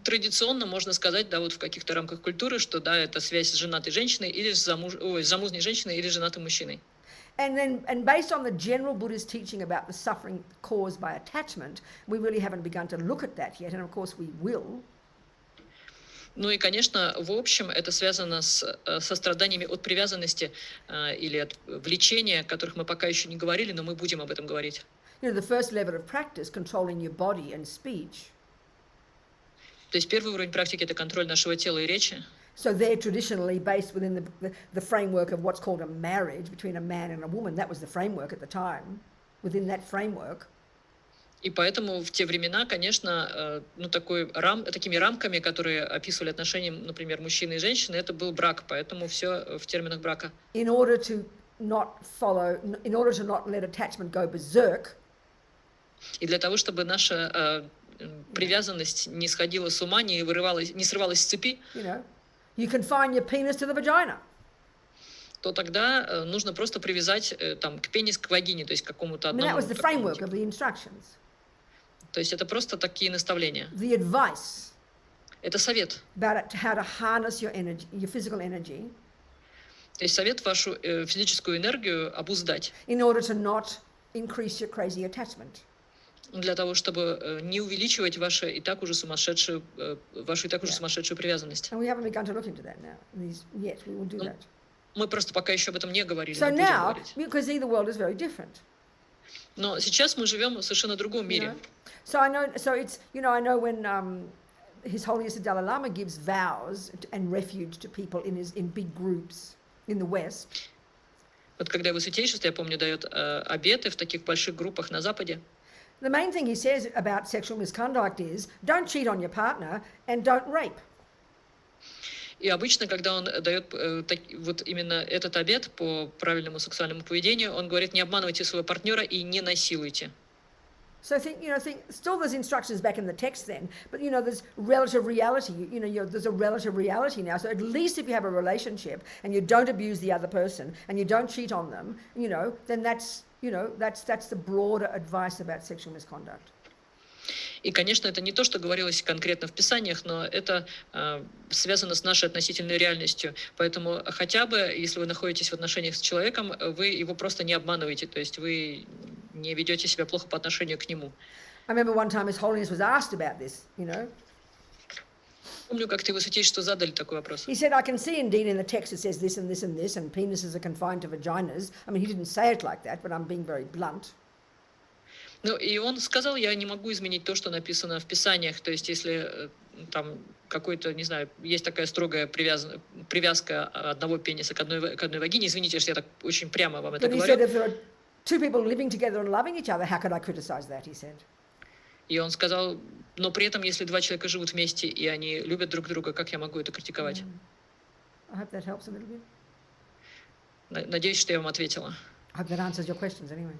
Традиционно можно сказать, да, вот в каких-то рамках культуры, что да, это связь с женатой женщиной или с замужней женщиной или женатым мужчиной. And based on the general Buddhist teaching about the suffering caused by attachment, we really haven't begun to look at that yet, and of course we will. И, конечно, в общем, это связано со страданиями от привязанности или от влечения, о которых мы пока еще не говорили, но мы будем об этом говорить. The first level of practice, controlling your body and speech. То есть первый уровень практики – это контроль нашего тела и речи. So they're traditionally based within the framework of what's called a marriage between a man and a woman. That was the framework at the time. Within that framework. И поэтому в те времена, конечно, такими рамками, которые описывали отношения, например, мужчины и женщины, это был брак, поэтому все в терминах брака. In order to not let attachment go berserk. И для того, чтобы наша привязанность не сходила с ума, не срывалась с цепи, you confine your penis to the vagina. То тогда нужно просто привязать к пенис к вагине, то есть к какому-то одному. That was the framework of the instructions. То есть это просто такие наставления. The advice. Это совет. About how to harness your energy, your physical energy. То есть совет вашу физическую энергию обуздать. In order to not increase your crazy attachment. Для того, чтобы не увеличивать вашу и так уже сумасшедшую привязанность. And we haven't begun to look into that now. Yet we will do that. Мы просто пока еще об этом не говорили. So now, because the world is very different. Но сейчас мы живем в совершенно другом мире. So I know. So it's I know when His Holiness the Dalai Lama gives vows and refuge to people in big groups in the West. Вот когда его святейшество, я помню, дает обеты в таких больших группах на Западе. The main thing he says about sexual misconduct is don't cheat on your partner and don't rape. И обычно, когда он дает вот именно этот обет по правильному сексуальному поведению, он говорит: не обманывайте своего партнера и не насилуйте. So still there's instructions back in the text then, but there's relative reality. There's a relative reality now. So at least if you have a relationship and you don't abuse the other person and you don't cheat on them, then that's the broader advice about sexual misconduct. И, конечно, это не то, что говорилось конкретно в Писаниях, но это связано с нашей относительной реальностью. Поэтому хотя бы, если вы находитесь в отношениях с человеком, вы его просто не обманываете, то есть вы не ведете себя плохо по отношению к нему. I remember one time His Holiness was asked about this, Помню, как-то его святейшество задали такой вопрос. He said, I can see indeed in the text it says this and this and this, and penises are confined to vaginas. I mean, he didn't say it like that, but I'm being very blunt. Ну, и он сказал: я не могу изменить то, что написано в Писаниях. То есть, если там какой-то, не знаю, есть такая строгая привязка одного пениса к одной вагине, извините, что я так очень прямо вам это But he говорю. said, if there are two people living together and loving each other, how could I criticize that, he said. И он сказал: но при этом, если два человека живут вместе и они любят друг друга, как я могу это критиковать? I hope that helps a little bit. Надеюсь, что я вам ответила. I hope that answers your questions anyway.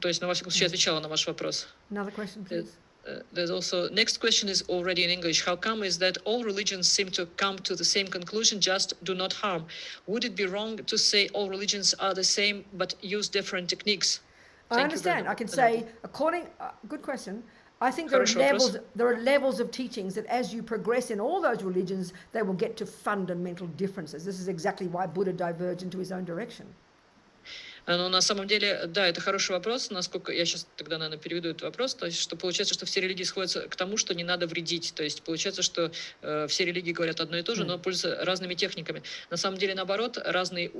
То есть, во всяком случае, отвечала на ваш вопрос. Another question, please. There's also, next question is already in English. How come is that all religions seem to come to the same conclusion, just do not harm? Would it be wrong to say all religions are the same but use different techniques? I understand. I can say, good question. I think there are levels of teachings that as you progress in all those religions, they will get to fundamental differences. This is exactly why Buddha diverged into his own direction. Но на самом деле, да, это хороший вопрос, насколько я сейчас тогда, наверное, переведу этот вопрос, то есть, что получается, что все религии сходятся к тому, что не надо вредить, то есть получается, что все религии говорят одно и то же, но пользуются разными техниками. На самом деле, наоборот, разные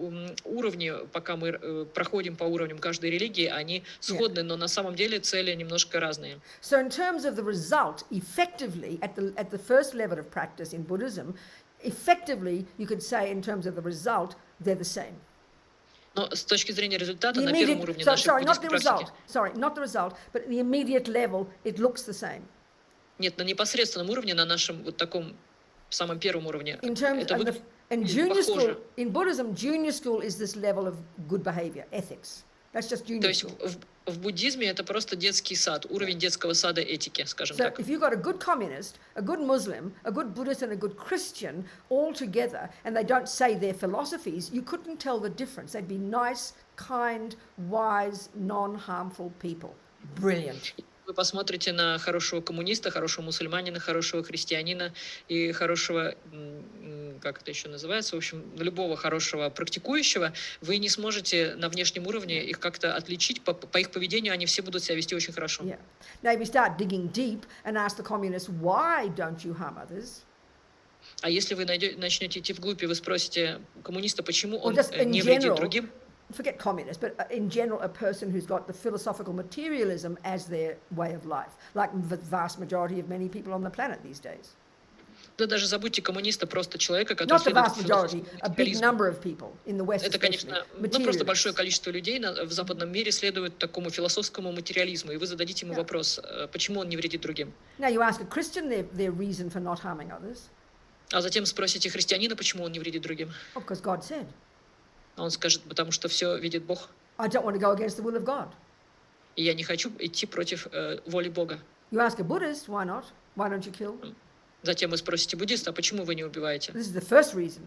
уровни, пока мы проходим по уровням каждой религии, они сходны, но на самом деле цели немножко разные. So in terms of the result, effectively, at the first level of practice in Buddhism, effectively, you could say in terms of the result, they're the same. Но с точки зрения результата на первом уровне нашей буддийской практики... not the result, but at the immediate level, it looks the same. Нет, на непосредственном уровне, на нашем вот таком самом первом уровне, это выглядит похоже. In Buddhism, junior school is this level of good behavior, ethics. That's just junior school. То есть в буддизме это просто детский сад, уровень детского сада этики, скажем так. So if you've got a good communist, a good Muslim, a good Buddhist and a good Christian all together, and they don't say their philosophies, you couldn't tell the difference. They'd be nice, kind, wise, non-harmful people. Brilliant. Вы посмотрите на хорошего коммуниста, хорошего мусульманина, хорошего христианина и хорошего, как это еще называется, в общем, любого хорошего практикующего, вы не сможете на внешнем уровне их как-то отличить, по их поведению они все будут себя вести очень хорошо. Yeah. Now, if you start digging deep and ask the communists, why don't you harm others? А если вы начнете идти вглубь и вы спросите коммуниста, почему он не вредит другим? Forget communists, but in general, a person who's got the philosophical materialism as their way of life, like the vast majority of many people on the planet these days. Да даже забудьте коммуниста, просто человека, который следует философскому материализму. Это, конечно, просто большое количество людей в западном мире следует такому философскому материализму, и вы зададите ему вопрос, почему он не вредит другим. Now you ask a Christian their reason for not harming others. А затем спросите христианина, почему он не вредит другим. Because God said. А он скажет, потому что все видит Бог. I don't want to go against the will of God. И я не хочу идти против воли Бога. You ask a Buddhist, why not? Why don't you kill? Затем вы спросите буддиста, а почему вы не убиваете? This is the first reason.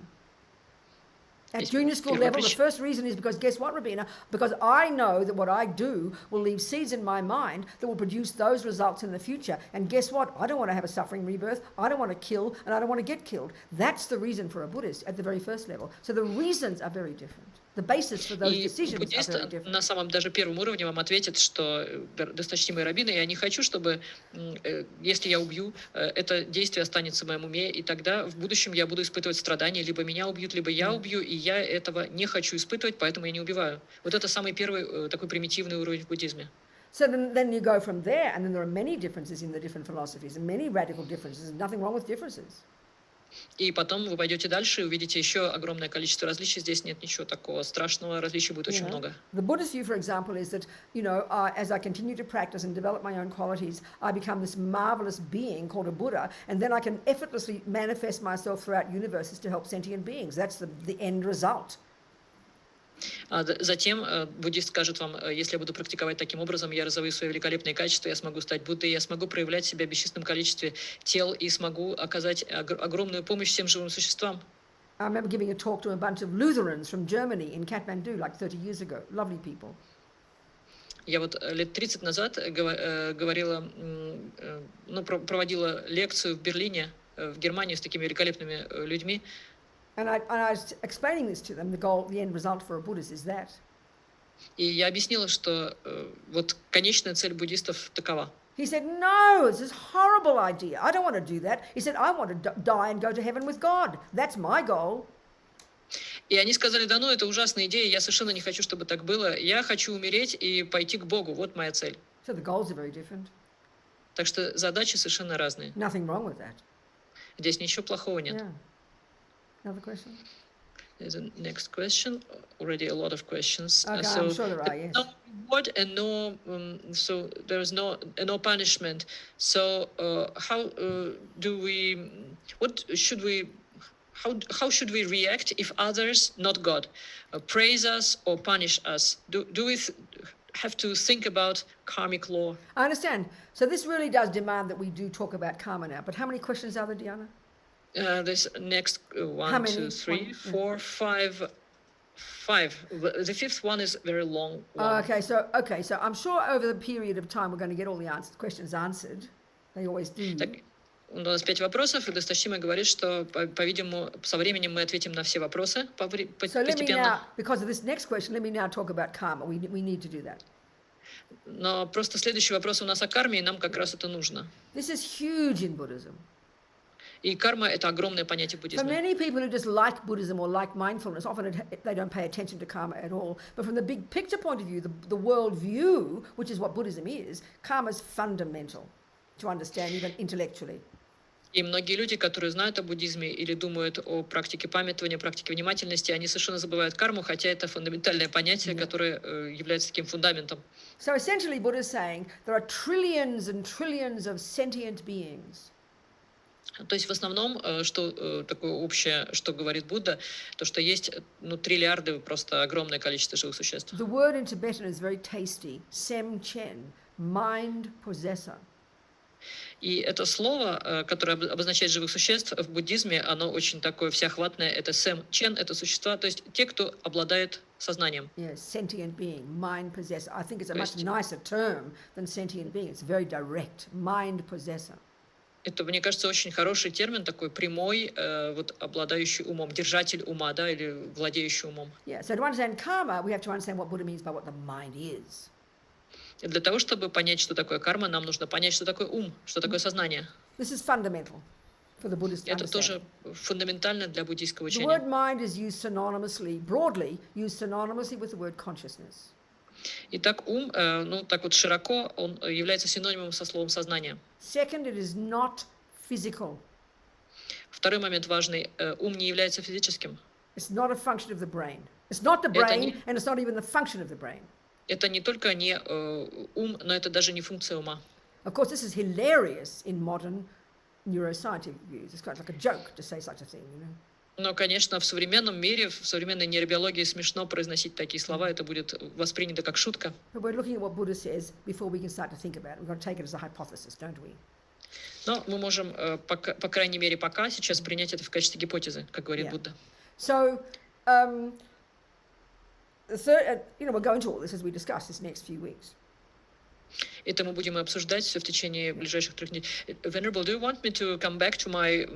At junior school level, the first reason is because, guess what, Robina? Because I know that what I do will leave seeds in my mind that will produce those results in the future. And guess what? I don't want to have a suffering rebirth. I don't want to kill, and I don't want to get killed. That's the reason for a Buddhist at the very first level. So the reasons are very different. The basis for those decisions are very different. На самом даже первом уровне вам ответит, что досточтимые раббины, я не хочу, чтобы, если я убью, это действие останется в моем уме, и тогда в будущем я буду испытывать страдания, либо меня убьют, либо я убью, и я этого не хочу испытывать, поэтому я не убиваю. Вот это самый первый такой примитивный уровень в буддизме. So then you go from there, and then there are many differences in the different philosophies and many radical differences. There's nothing wrong with differences. И потом вы пойдете дальше и увидите еще огромное количество различий. Здесь нет ничего такого страшного, различий будет очень много. The Buddhist view, for example, is that, as I continue to practice and develop my own qualities, I become this marvelous being called a Buddha, and then I can effortlessly manifest myself throughout universes to help sentient beings. That's the end result. Затем буддист скажет вам, если я буду практиковать таким образом, я разовью свои великолепные качества, я смогу стать Буддой, я смогу проявлять себя в бесчисленном количестве тел и смогу оказать огромную помощь всем живым существам. I remember giving a talk to a bunch of Lutherans from Germany in Kathmandu like 30 years ago. Lovely people. Я вот лет 30 назад проводила лекцию в Берлине, в Германии с такими великолепными людьми. And I was explaining this to them. The end result for a Buddhist is that. И я объяснила, что вот конечная цель буддистов такова. He said, no, it's this horrible idea. I don't want to do that. He said, I want to die and go to heaven with God. That's my goal. И они сказали, да ну, это ужасная идея, я совершенно не хочу, чтобы так было. Я хочу умереть и пойти к Богу. Вот моя цель. So the goals are very different. Так что задачи совершенно разные. Nothing wrong with that. Здесь ничего плохого нет. Yeah. Another question? There's a next question. Already a lot of questions. Okay, So I'm sure there are, yes. no reward and no, so there is no punishment. So how should we react if others, not God, praise us or punish us? Do we have to think about karmic law? I understand. So this really does demand that we do talk about karma now. But how many questions are there, Diana? This next How one, many? 2, 3, One, 4, 5. The fifth one is very long one. Okay, so I'm sure over the period of time we're going to get all the questions answered. They always do. Так, у нас 5 вопросов, и досточтимый говорит, что, по-видимому, со временем мы ответим на все вопросы So let me постепенно. now, because of this next question, let me now talk about karma. We need to do that. Но просто следующий вопрос у нас о карме, и нам как раз это нужно. This is huge in Buddhism. И карма — это огромное понятие в For буддизме. many people who just like Buddhism or like mindfulness, often they don't pay attention to karma at all. But from the big picture point of view, the world view, which is what Buddhism is, karma is fundamental to understand even intellectually. И многие люди, которые знают о буддизме или думают о практике памятования, практике внимательности, они совершенно забывают карму, хотя это фундаментальное понятие, которое является таким фундаментом. So essentially, Buddha is saying there are trillions and trillions of sentient beings. То есть в основном, что такое общее, что говорит Будда, то, что есть триллиарды, просто огромное количество живых существ. The word in Tibetan is very tasty, sem chen, mind possessor. И это слово, которое обозначает живых существ в буддизме, оно очень такое всеохватное. Это сэм чен, это существа, то есть те, кто обладает сознанием. Yes, sentient being, mind possessor. I think it's a much nicer term than sentient being. It's very direct, mind possessor. Это, мне кажется, очень хороший термин, такой прямой, вот обладающий умом, держатель ума, да, или владеющий умом. Yeah, so to understand karma, we have to understand what Buddha means by what the mind is. И для того, чтобы понять, что такое карма, нам нужно понять, что такое ум, что такое сознание. This is fundamental for the Buddhist Это understanding. тоже фундаментально для буддийского The учения. word mind is used synonymously, broadly used synonymously with the word consciousness. Итак, ум, так вот широко, он является синонимом со словом сознание. Second, it is not physical. Второй момент важный. Ум не является физическим. It's not a function of the brain. It's not the brain, and it's not even the function of the brain. Это не только не ум, но это даже не функция ума. Of course, this is hilarious in modern neuroscientific views. It's kind of like a joke to say such a thing, you know. Но, конечно, в современном мире, в современной нейробиологии смешно произносить такие слова, это будет воспринято как шутка. But we're looking at what Buddha says before we can start to think about it. We've got to take it as a hypothesis, don't we? Но мы можем, по крайней мере, пока сейчас принять это в качестве гипотезы, как говорит Будда. So, we'll go into all this as we discuss this next few weeks. Это мы будем обсуждать все в течение ближайших 3 недель. Venerable, do you want me to come back to my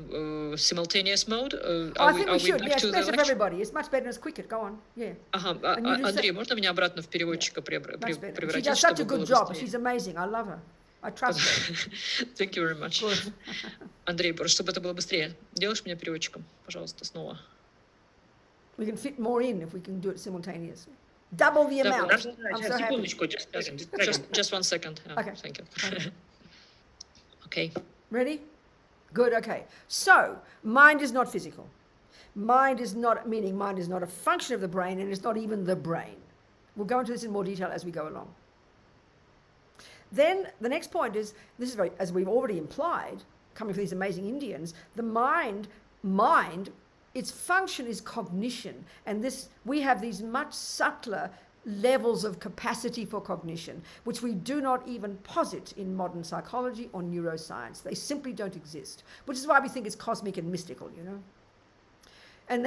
simultaneous mode? I think we should. Yeah, it's better for everybody. It's much better as quicker. Go on. Yeah. Ага, Андрей, можно меня обратно в переводчика She превратить, does such a чтобы было good job. быстрее? She's amazing. I love her. I trust her. Thank you very much. Good. Андрей, чтобы это было быстрее, делаешь меня переводчиком, пожалуйста, снова. We can fit more in if we can do it simultaneously. Double the Double. amount. Да, I'm so happy. секундочку, Just 1 second. Okay. Thank you. Okay. Ready? Good, okay. So, mind is not physical. Mind is not a function of the brain, and it's not even the brain. We'll go into this in more detail as we go along. Then the next point is, this is very, as we've already implied, coming from these amazing Indians, the mind, its function is cognition. And this, we have these much subtler levels of capacity for cognition, which we do not even posit in modern psychology or neuroscience. They simply don't exist, which is why we think it's cosmic and mystical, you know. And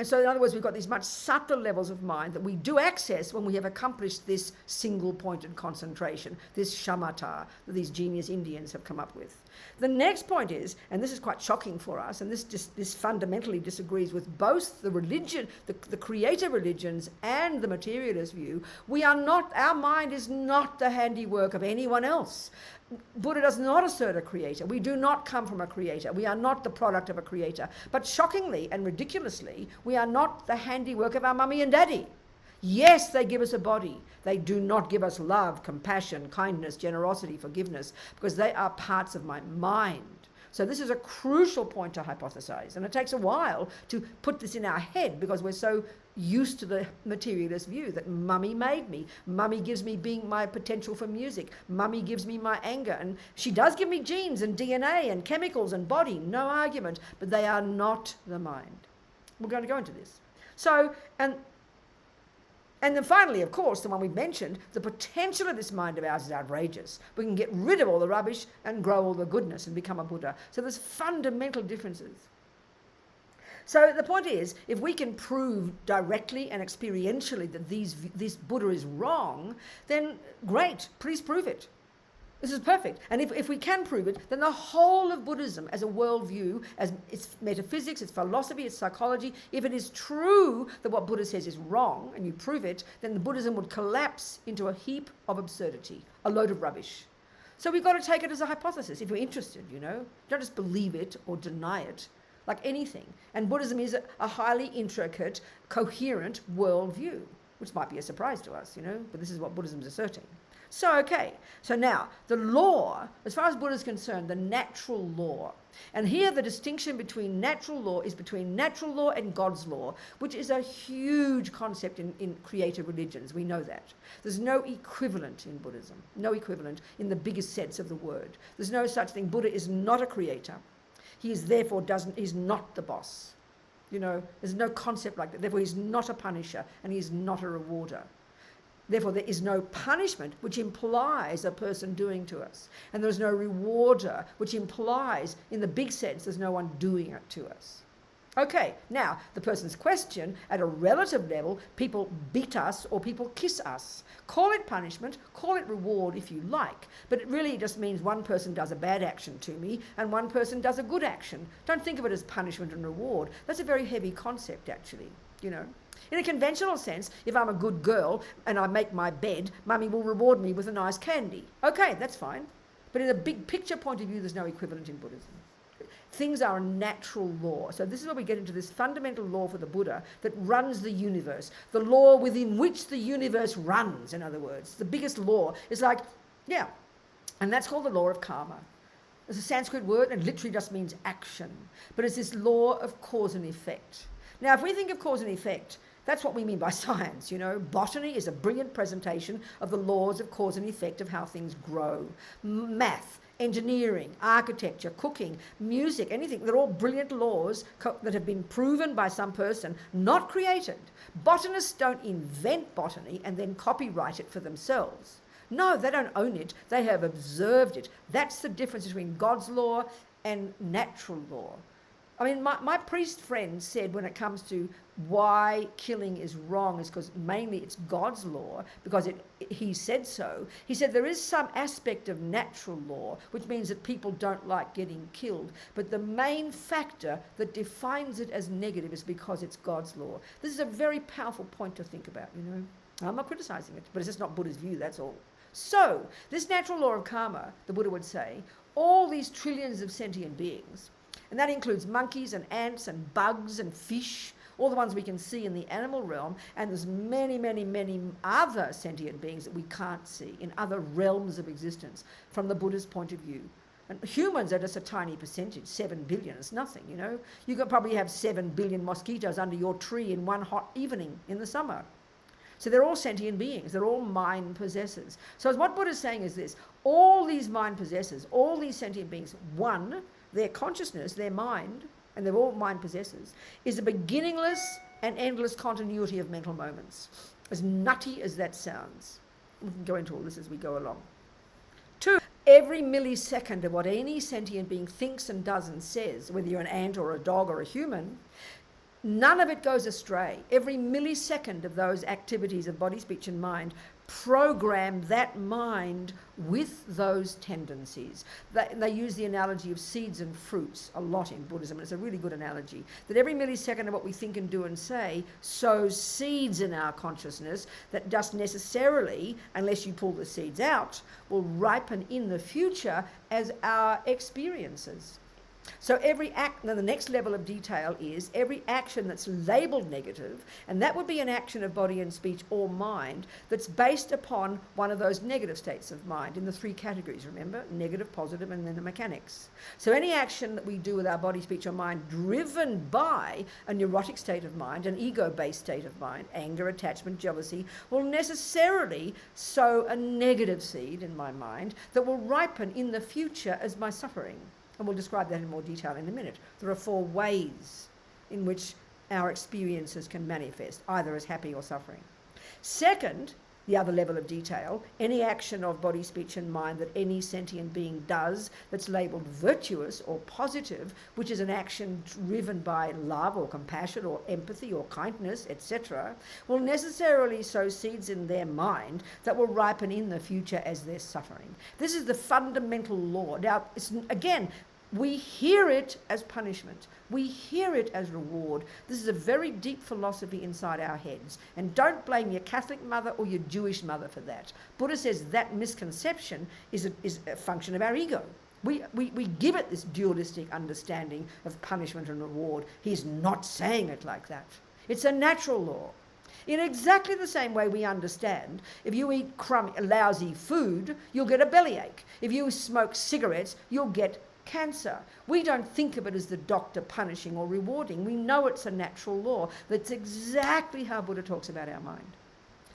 so in other words, we've got these much subtler levels of mind that we do access when we have accomplished this single-pointed concentration, this shamatha that these genius Indians have come up with. The next point is, and this is quite shocking for us, and this fundamentally disagrees with both the religion, the creator religions and the materialist view, our mind is not the handiwork of anyone else. Buddha does not assert a creator. We do not come from a creator. We are not the product of a creator. But shockingly and ridiculously, we are not the handiwork of our mummy and daddy. Yes, they give us a body. They do not give us love, compassion, kindness, generosity, forgiveness, because they are parts of my mind. So this is a crucial point to hypothesize. And it takes a while to put this in our head because we're so used to the materialist view that mummy made me. Mummy gives me my potential for music. Mummy gives me my anger. And she does give me genes and DNA and chemicals and body, no argument, but they are not the mind. We're going to go into this. So, and then finally, of course, the one we mentioned, the potential of this mind of ours is outrageous. We can get rid of all the rubbish and grow all the goodness and become a Buddha. So there's fundamental differences. So the point is, if we can prove directly and experientially that this Buddha is wrong, then great, please prove it. This is perfect. And if we can prove it, then the whole of Buddhism as a worldview, as its metaphysics, its philosophy, its psychology, if it is true that what Buddha says is wrong, and you prove it, then the Buddhism would collapse into a heap of absurdity, a load of rubbish. So we've got to take it as a hypothesis if we're interested, you know. Don't just believe it or deny it, like anything. And Buddhism is a highly intricate, coherent worldview, which might be a surprise to us, you know, but this is what Buddhism is asserting. So, okay, so now, the law, as far as Buddha is concerned, the natural law. And here the distinction between natural law is between natural law and God's law, which is a huge concept in creative religions. We know that. There's no equivalent in Buddhism, no equivalent in the biggest sense of the word. There's no such thing. Buddha is not a creator. He is therefore he's not the boss. You know, there's no concept like that. Therefore, he's not a punisher and he's not a rewarder. Therefore, there is no punishment, which implies a person doing to us. And there's no rewarder, which implies, in the big sense, there's no one doing it to us. Okay, now, the person's question, at a relative level, people beat us or people kiss us. Call it punishment, call it reward if you like, but it really just means one person does a bad action to me and one person does a good action. Don't think of it as punishment and reward. That's a very heavy concept, actually, you know. In a conventional sense, if I'm a good girl and I make my bed, Mummy will reward me with a nice candy. Okay, that's fine. But in a big picture point of view, there's no equivalent in Buddhism. Things are a natural law. So this is where we get into this fundamental law for the Buddha that runs the universe. The law within which the universe runs, in other words. The biggest law is like, yeah. And that's called the law of karma. It's a Sanskrit word and literally just means action. But it's this law of cause and effect. Now, if we think of cause and effect, that's what we mean by science, you know. Botany is a brilliant presentation of the laws of cause and effect of how things grow. Math, engineering, architecture, cooking, music, anything, they're all brilliant laws that have been proven by some person, not created. Botanists don't invent botany and then copyright it for themselves. No, they don't own it. They have observed it. That's the difference between God's law and natural law. I mean, my priest friend said when it comes to why killing is wrong is because mainly it's God's law, because he said so. He said there is some aspect of natural law, which means that people don't like getting killed, but the main factor that defines it as negative is because it's God's law. This is a very powerful point to think about, you know. I'm not criticizing it, but it's just not Buddha's view, that's all. So, this natural law of karma, the Buddha would say, all these trillions of sentient beings, and that includes monkeys and ants and bugs and fish, all the ones we can see in the animal realm, and there's many, many, many other sentient beings that we can't see in other realms of existence from the Buddha's point of view. And humans are just a tiny percentage, 7 billion, it's nothing, you know. You could probably have 7 billion mosquitoes under your tree in one hot evening in the summer. So they're all sentient beings, they're all mind possessors. So what Buddha's saying is this: all these mind possessors, all these sentient beings, one, their consciousness, their mind, and they're all mind possessors, is a beginningless and endless continuity of mental moments. As nutty as that sounds. We can go into all this as we go along. 2, every millisecond of what any sentient being thinks and does and says, whether you're an ant or a dog or a human, none of it goes astray. Every millisecond of those activities of body, speech and mind program that mind with those tendencies. They use the analogy of seeds and fruits a lot in Buddhism, and it's a really good analogy, that every millisecond of what we think and do and say sows seeds in our consciousness that just necessarily, unless you pull the seeds out, will ripen in the future as our experiences. So every act, then the next level of detail is every action that's labelled negative, and that would be an action of body and speech or mind that's based upon one of those negative states of mind in the 3 categories, remember? Negative, positive, and then the mechanics. So any action that we do with our body, speech or mind driven by a neurotic state of mind, an ego-based state of mind, anger, attachment, jealousy, will necessarily sow a negative seed in my mind that will ripen in the future as my suffering. And we'll describe that in more detail in a minute. There are 4 ways in which our experiences can manifest, either as happy or suffering. Second, the other level of detail, any action of body, speech and mind that any sentient being does that's labelled virtuous or positive, which is an action driven by love or compassion or empathy or kindness, etc., will necessarily sow seeds in their mind that will ripen in the future as they're suffering. This is the fundamental law. Now, again, we hear it as punishment. We hear it as reward. This is a very deep philosophy inside our heads. And don't blame your Catholic mother or your Jewish mother for that. Buddha says that misconception is a function of our ego. We give it this dualistic understanding of punishment and reward. He's not saying it like that. It's a natural law. In exactly the same way we understand, if you eat lousy food, you'll get a bellyache. If you smoke cigarettes, you'll get cancer. We don't think of it as the doctor punishing or rewarding. We know it's a natural law. That's exactly how Buddha talks about our mind.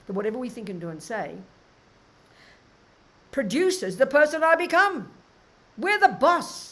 That whatever we think and do and say produces the person I become. We're the boss.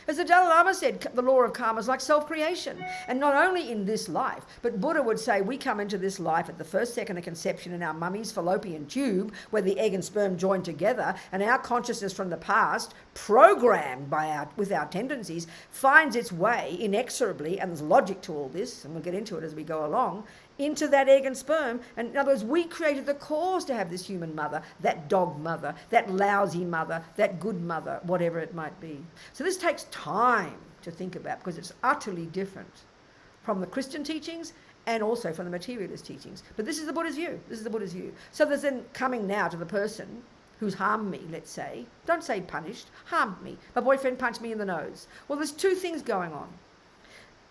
As the Dalai Lama said, the law of karma is like self-creation. And not only in this life, but Buddha would say we come into this life at the first second of conception in our mummy's fallopian tube, where the egg and sperm join together, and our consciousness from the past, programmed with our tendencies, finds its way inexorably, and there's logic to all this, and we'll get into it as we go along, into that egg and sperm. And in other words, we created the cause to have this human mother, that dog mother, that lousy mother, that good mother, whatever it might be. So this takes time to think about, because it's utterly different from the Christian teachings and also from the materialist teachings. But this is the Buddha's view. This is the Buddha's view. So there's then coming now to the person who's harmed me, let's say. Don't say punished, harmed me. My boyfriend punched me in the nose. Well, there's 2 things going on.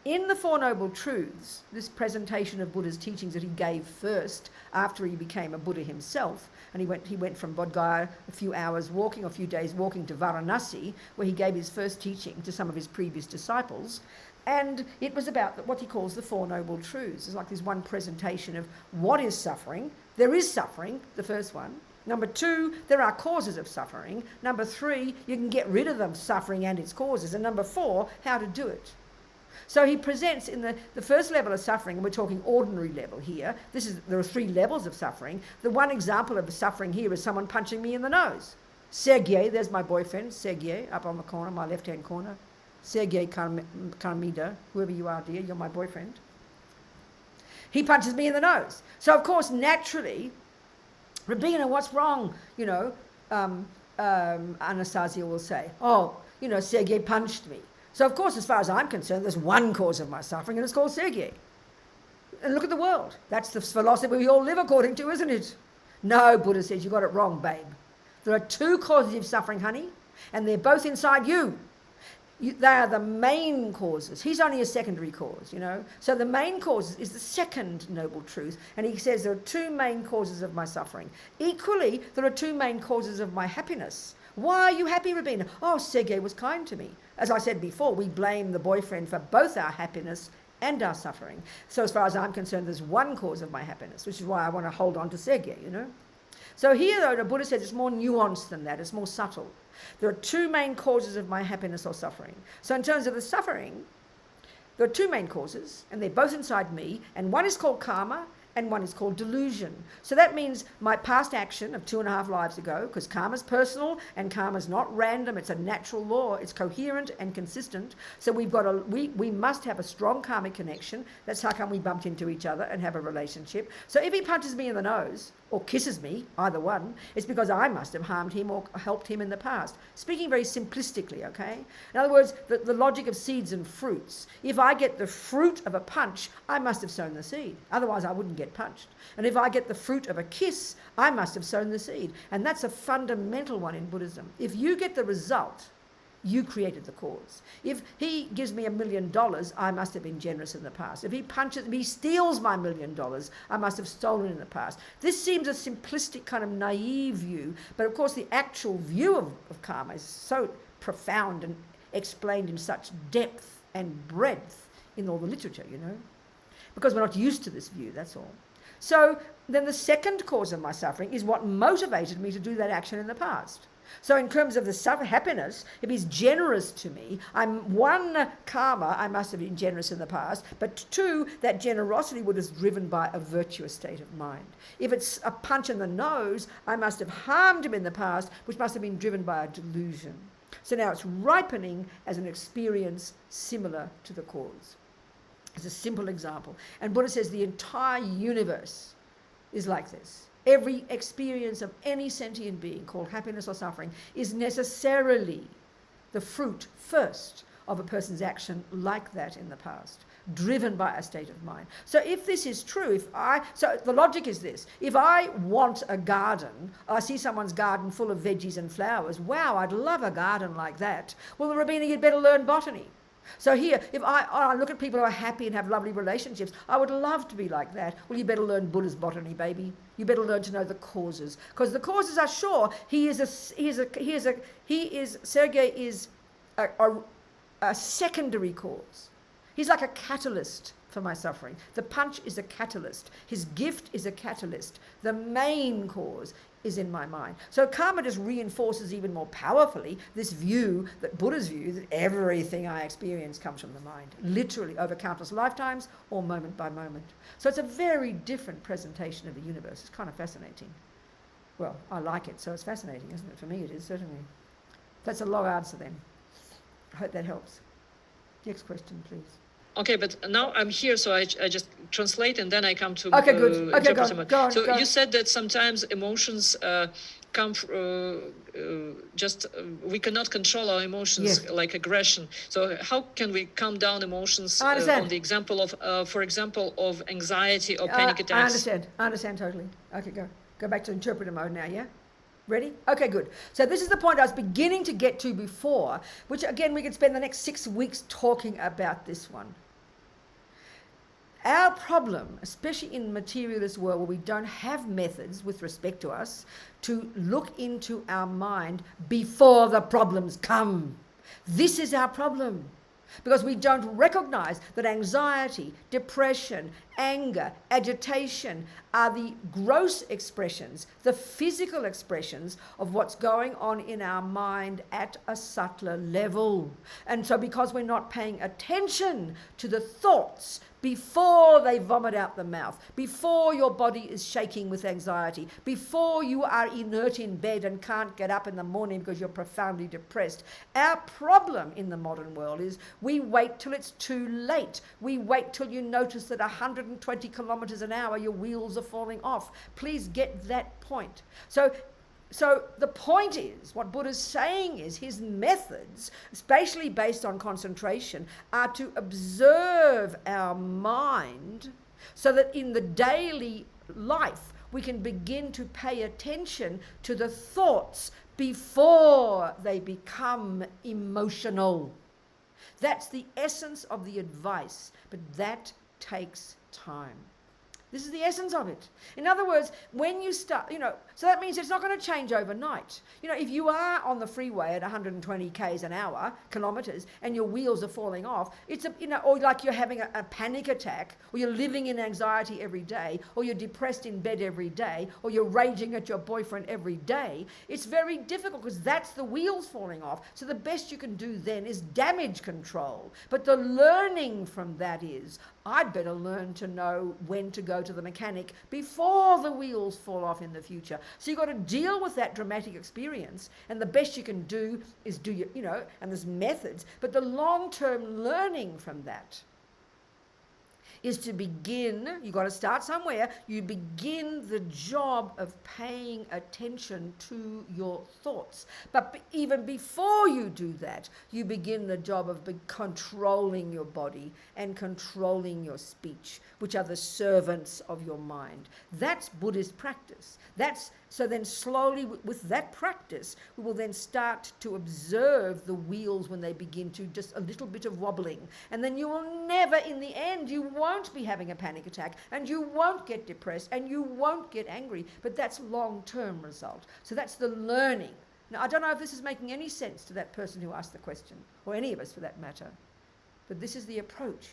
In the Four Noble Truths, this presentation of Buddha's teachings that he gave first after he became a Buddha himself, and he went from Bodh Gaya a few hours walking, or a few days walking, to Varanasi, where he gave his first teaching to some of his previous disciples, and it was about what he calls the Four Noble Truths. It's like this one presentation of what is suffering. There is suffering, the first one. Number 2, there are causes of suffering. Number 3, you can get rid of the suffering and its causes. And number 4, how to do it. So he presents in the first level of suffering, and we're talking ordinary level here. There are 3 levels of suffering. The one example of the suffering here is someone punching me in the nose. Sergei, there's my boyfriend, Sergei, up on the corner, my left-hand corner. Sergei Karmida, whoever you are, dear, you're my boyfriend. He punches me in the nose. So, of course, naturally, Robina, what's wrong? Anastasia will say, Sergei punched me. So, of course, as far as I'm concerned, there's one cause of my suffering, and it's called Sergei. And look at the world. That's the philosophy we all live according to, isn't it? No, Buddha says, you got it wrong, babe. There are 2 causes of suffering, honey, and they're both inside you. They are the main causes. He's only a secondary cause, you know. So the main cause is the second noble truth. And he says there are two main causes of my suffering. Equally, there are two main causes of my happiness. Why are you happy, Robina? Oh, Sergei was kind to me. As I said before, we blame the boyfriend for both our happiness and our suffering. So as far as I'm concerned, there's one cause of my happiness, which is why I want to hold on to Sergei, you know. So here, though, the Buddha says it's more nuanced than that. It's more subtle. There are two main causes of my happiness or suffering. So in terms of the suffering, there are two main causes, and they're both inside me, and one is called karma, and one is called delusion. So that means my past action of 2.5 lives ago, because karma's personal and karma's not random, it's a natural law, it's coherent and consistent. So we must have a strong karmic connection. That's how come we bumped into each other and have a relationship. So if he punches me in the nose, or kisses me, either one, it's because I must have harmed him or helped him in the past. Speaking very simplistically, okay? In other words, the logic of seeds and fruits. If I get the fruit of a punch, I must have sown the seed. Otherwise, I wouldn't get punched. And if I get the fruit of a kiss, I must have sown the seed. And that's a fundamental one in Buddhism. If you get the result, you created the cause. If he gives me $1 million, I must have been generous in the past. If he steals my $1 million, I must have stolen in the past. This seems a simplistic kind of naive view, but of course the actual view of karma is so profound and explained in such depth and breadth in all the literature, you know, because we're not used to this view, that's all. So then the second cause of my suffering is what motivated me to do that action in the past. So in terms of the happiness, if he's generous to me, one, karma, I must have been generous in the past, but two, that generosity was driven by a virtuous state of mind. If it's a punch in the nose, I must have harmed him in the past, which must have been driven by a delusion. So now it's ripening as an experience similar to the cause. It's a simple example. And Buddha says the entire universe is like this. Every experience of any sentient being, called happiness or suffering, is necessarily the fruit first of a person's action like that in the past, driven by a state of mind. So if this is true, so the logic is this: if I want a garden, I see someone's garden full of veggies and flowers, wow, I'd love a garden like that. Well, Robina, you'd better learn botany. So here, if I look at people who are happy and have lovely relationships, I would love to be like that. Well, you better learn Buddha's botany, baby. You better learn to know the causes, because the causes are sure. Sergei is a secondary cause. He's like a catalyst for my suffering. The punch is a catalyst. His gift is a catalyst. The main cause is in my mind. So karma just reinforces even more powerfully this view, that Buddha's view, that everything I experience comes from the mind, literally over countless lifetimes or moment by moment. So it's a very different presentation of the universe. It's kind of fascinating. Well, I like it, so it's fascinating, isn't it? For me it is, certainly. That's a long answer then. I hope that helps. Next question, please. Okay, but now I'm here, so I just translate and then I come to okay, good. Okay, go on. You said that sometimes emotions come we cannot control our emotions, yes, like aggression. So how can we calm down emotions on the example of, for example, of anxiety or panic attacks? I understand totally. Okay, go back to interpreter mode now, yeah? Ready? Okay, good. So this is the point I was beginning to get to before, which again we could spend the next 6 weeks talking about this one. Our problem, especially in the materialist world where we don't have methods with respect to us to look into our mind before the problems come. This is our problem. Because we don't recognize that anxiety, depression, anger, agitation are the gross expressions, the physical expressions of what's going on in our mind at a subtler level. And so because we're not paying attention to the thoughts before they vomit out the mouth, before your body is shaking with anxiety, before you are inert in bed and can't get up in the morning because you're profoundly depressed. Our problem in the modern world is we wait till it's too late. We wait till you notice that 120 kilometers an hour your wheels are falling off. Please get that point. So the point is, what Buddha's saying is his methods, especially based on concentration, are to observe our mind so that in the daily life we can begin to pay attention to the thoughts before they become emotional. That's the essence of the advice, but that takes time. This is the essence of it. In other words, when you start, so that means it's not going to change overnight. If you are on the freeway at 120 k's an hour, kilometers, and your wheels are falling off, or like you're having a panic attack, or you're living in anxiety every day, or you're depressed in bed every day, or you're raging at your boyfriend every day, it's very difficult because that's the wheels falling off. So the best you can do then is damage control. But the learning from that is, I'd better learn to know when to go to the mechanic before the wheels fall off in the future. So you've got to deal with that dramatic experience, and the best you can do is and there's methods, but the long-term learning from that is to begin, you've got to start somewhere, you begin the job of paying attention to your thoughts. But even before you do that, you begin the job of controlling your body and controlling your speech, which are the servants of your mind. That's Buddhist practice. So then slowly, with that practice, we will then start to observe the wheels when they begin to just a little bit of wobbling. And then you will never, in the end, you won't be having a panic attack, and you won't get depressed, and you won't get angry. But that's long-term result. So that's the learning. Now, I don't know if this is making any sense to that person who asked the question, or any of us for that matter. But this is the approach,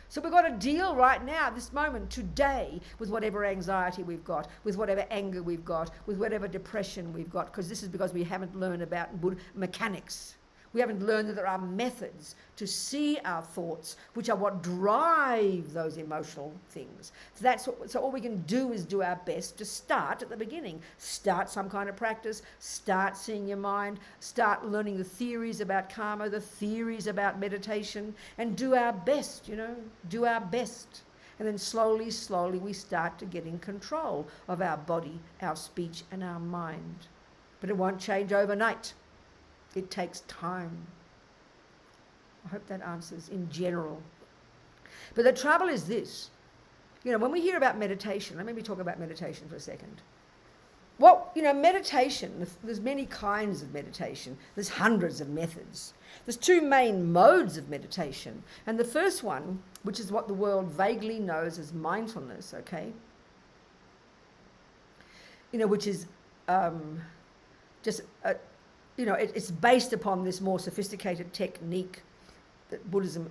So we've got to deal right now, this moment, today, with whatever anxiety we've got, with whatever anger we've got, with whatever depression we've got, because this is because we haven't learned about mechanics. We haven't learned that there are methods to see our thoughts, which are what drive those emotional things. So all we can do is do our best to start at the beginning. Start some kind of practice, start seeing your mind, start learning the theories about karma, the theories about meditation, and do our best, do our best. And then slowly, slowly we start to get in control of our body, our speech, and our mind. But it won't change overnight. It takes time. I hope that answers in general. But the trouble is this. When we hear about meditation, let me talk about meditation for a second. Well, meditation, there's many kinds of meditation. There's hundreds of methods. There's two main modes of meditation. And the first one, which is what the world vaguely knows as mindfulness, okay? Which is it's based upon this more sophisticated technique that Buddhism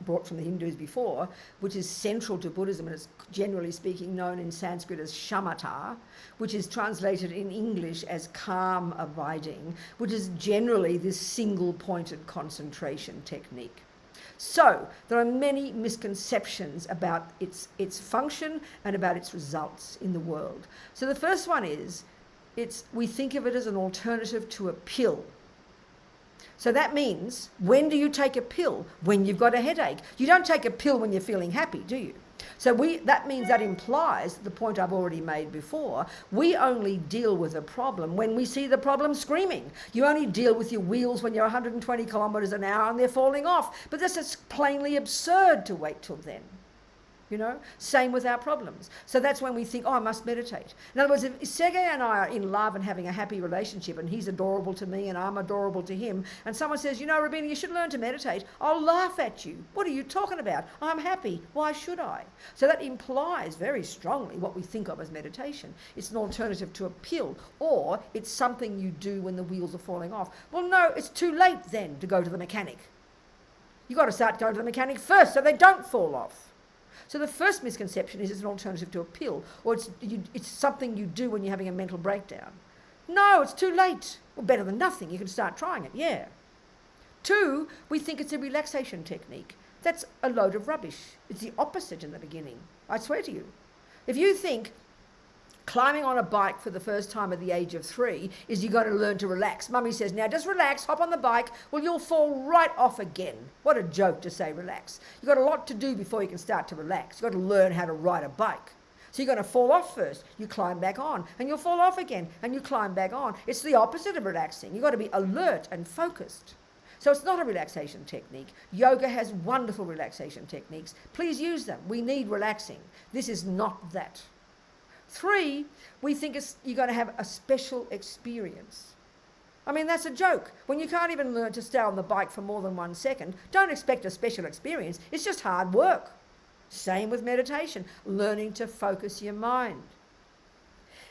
brought from the Hindus before, which is central to Buddhism, and it's generally speaking known in Sanskrit as shamatha, which is translated in English as calm abiding, which is generally this single-pointed concentration technique. So there are many misconceptions about its function and about its results in the world. So the first one is, we think of it as an alternative to a pill. So that means, when do you take a pill? When you've got a headache. You don't take a pill when you're feeling happy, do you? So that implies the point I've already made before. We only deal with a problem when we see the problem screaming. You only deal with your wheels when you're 120 kilometers an hour and they're falling off. But this is plainly absurd to wait till then. Same with our problems. So that's when we think, I must meditate. In other words, if Sergei and I are in love and having a happy relationship, and he's adorable to me and I'm adorable to him, and someone says, Robina, you should learn to meditate, I'll laugh at you. What are you talking about? I'm happy. Why should I? So that implies very strongly what we think of as meditation. It's an alternative to a pill, or it's something you do when the wheels are falling off. Well, no, it's too late then to go to the mechanic. You've got to start going to the mechanic first so they don't fall off. So the first misconception is it's an alternative to a pill, or it's something you do when you're having a mental breakdown. No, it's too late. Well, better than nothing. You can start trying it, yeah. 2, we think it's a relaxation technique. That's a load of rubbish. It's the opposite in the beginning. I swear to you. If you think climbing on a bike for the first time at the age of 3 is you've got to learn to relax. Mummy says, now just relax, hop on the bike. Well, you'll fall right off again. What a joke to say relax. You've got a lot to do before you can start to relax. You've got to learn how to ride a bike. So you're going to fall off first. You climb back on, and you'll fall off again, and you climb back on. It's the opposite of relaxing. You've got to be alert and focused. So it's not a relaxation technique. Yoga has wonderful relaxation techniques. Please use them. We need relaxing. This is not that. 3, we think you're going to have a special experience. I mean, that's a joke. When you can't even learn to stay on the bike for more than 1 second, don't expect a special experience. It's just hard work. Same with meditation, learning to focus your mind.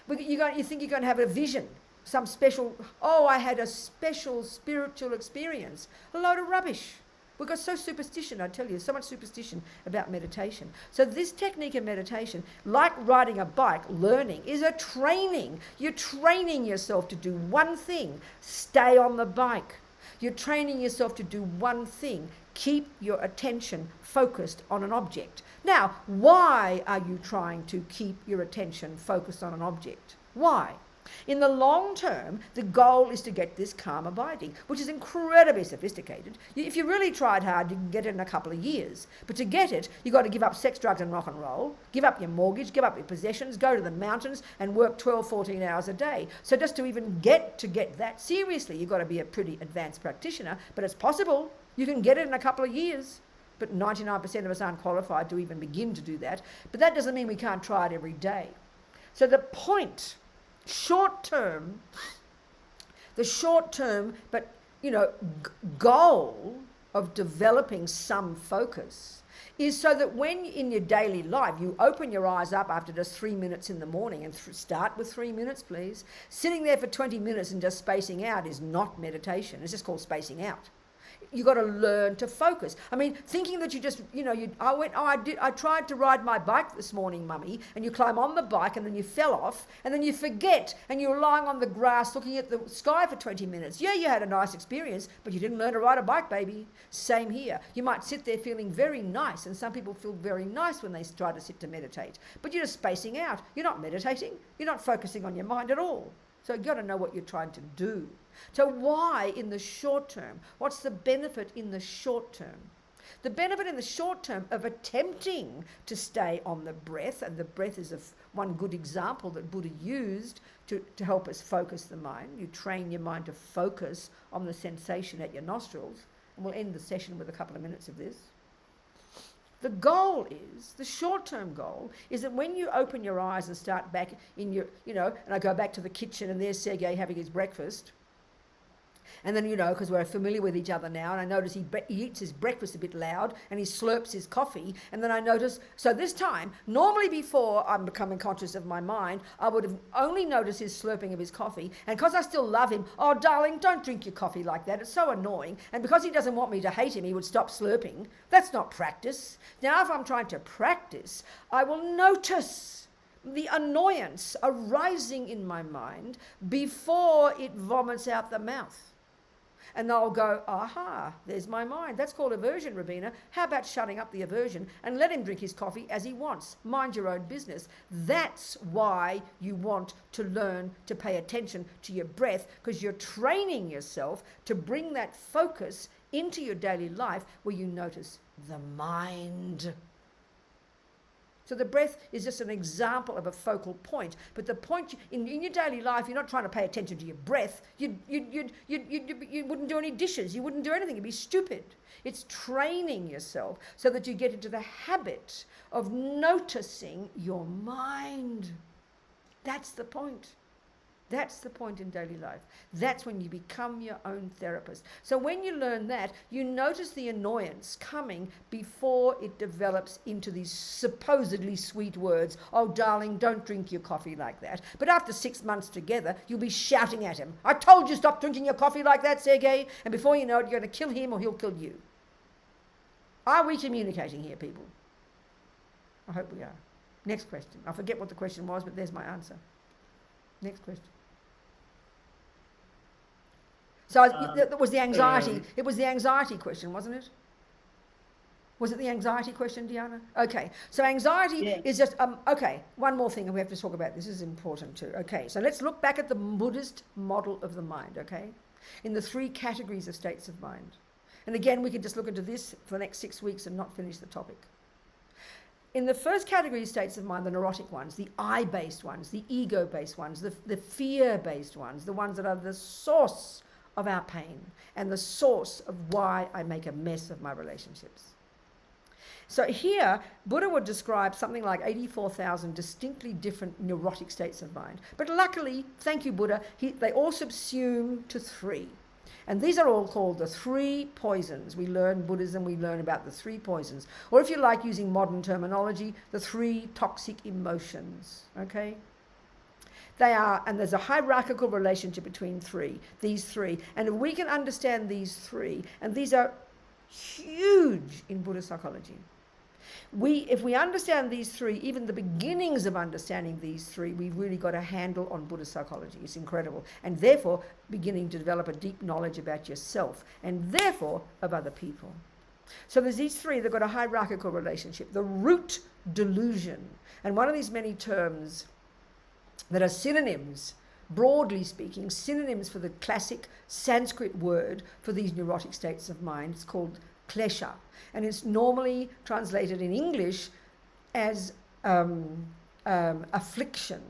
But you think you're going to have a vision, some special, I had a special spiritual experience. A load of rubbish. We've got so superstition, I tell you, so much superstition about meditation. So this technique of meditation, like riding a bike, learning, is a training. You're training yourself to do one thing, stay on the bike. You're training yourself to do one thing, keep your attention focused on an object. Now, why are you trying to keep your attention focused on an object? Why? In the long term, the goal is to get this calm abiding, which is incredibly sophisticated. If you really tried hard, you can get it in a couple of years. But to get it, you've got to give up sex, drugs and rock and roll, give up your mortgage, give up your possessions, go to the mountains and work 12, 14 hours a day. So just to even get that seriously, you've got to be a pretty advanced practitioner, but it's possible. You can get it in a couple of years. But 99% of us aren't qualified to even begin to do that. But that doesn't mean we can't try it every day. So the point, the short term, but goal of developing some focus is so that when in your daily life you open your eyes up after just 3 minutes in the morning, and start with 3 minutes, please. Sitting there for 20 minutes and just spacing out is not meditation. It's just called spacing out. You've got to learn to focus. I mean, thinking that you just, I tried to ride my bike this morning, Mummy, and you climb on the bike and then you fell off and then you forget and you're lying on the grass looking at the sky for 20 minutes. Yeah, you had a nice experience, but you didn't learn to ride a bike, baby. Same here. You might sit there feeling very nice, and some people feel very nice when they try to sit to meditate, but you're just spacing out. You're not meditating. You're not focusing on your mind at all. So you've got to know what you're trying to do. So why in the short term? What's the benefit in the short term? The benefit in the short term of attempting to stay on the breath, and the breath is one good example that Buddha used to help us focus the mind. You train your mind to focus on the sensation at your nostrils. And we'll end the session with a couple of minutes of this. The goal is, the short-term goal, is that when you open your eyes and start back in your, and I go back to the kitchen and there's Sergei having his breakfast, and then, because we're familiar with each other now, and I notice he eats his breakfast a bit loud and he slurps his coffee, and then I notice, so this time, normally before I'm becoming conscious of my mind, I would have only noticed his slurping of his coffee, and because I still love him, oh darling, don't drink your coffee like that, it's so annoying, and because he doesn't want me to hate him, he would stop slurping. That's not practice. Now if I'm trying to practice, I will notice the annoyance arising in my mind before it vomits out the mouth. And they'll go, aha, there's my mind. That's called aversion, Robina. How about shutting up the aversion and let him drink his coffee as he wants? Mind your own business. That's why you want to learn to pay attention to your breath, because you're training yourself to bring that focus into your daily life where you notice the mind. So the breath is just an example of a focal point. But the point in your daily life, you're not trying to pay attention to your breath. You wouldn't do any dishes. You wouldn't do anything. You'd be stupid. It's training yourself so that you get into the habit of noticing your mind. That's the point. That's the point in daily life. That's when you become your own therapist. So when you learn that, you notice the annoyance coming before it develops into these supposedly sweet words. Oh, darling, don't drink your coffee like that. But after 6 months together, you'll be shouting at him. I told you stop drinking your coffee like that, Sergei. And before you know it, you're going to kill him or he'll kill you. Are we communicating here, people? I hope we are. Next question. I forget what the question was, but there's my answer. Next question. So that was the anxiety. It was the anxiety question, wasn't it? Was it the anxiety question, Diana? Okay. So anxiety is just, okay, one more thing, and we have to talk about this. This is important too. Okay, so let's look back at the Buddhist model of the mind, okay? In the 3 categories of states of mind. And again, we can just look into this for the next 6 weeks and not finish the topic. In the first category of states of mind, the neurotic ones, the I-based ones, the ego-based ones, the fear-based ones, the ones that are the source of our pain and the source of why I make a mess of my relationships. So here, Buddha would describe something like 84,000 distinctly different neurotic states of mind. But luckily, thank you, Buddha, they all subsume to 3. And these are all called the 3 poisons. We learn Buddhism, we learn about the 3 poisons. Or if you like using modern terminology, the 3 toxic emotions, okay? They are, and there's a hierarchical relationship between these 3. And if we can understand these 3, and these are huge in Buddhist psychology. If we understand these 3, even the beginnings of understanding these 3, we've really got a handle on Buddhist psychology. It's incredible. And therefore, beginning to develop a deep knowledge about yourself, and therefore of other people. So there's these 3, they've got a hierarchical relationship. The root delusion, and one of these many terms that are synonyms, broadly speaking, synonyms for the classic Sanskrit word for these neurotic states of mind. It's called klesha, and it's normally translated in English as affliction.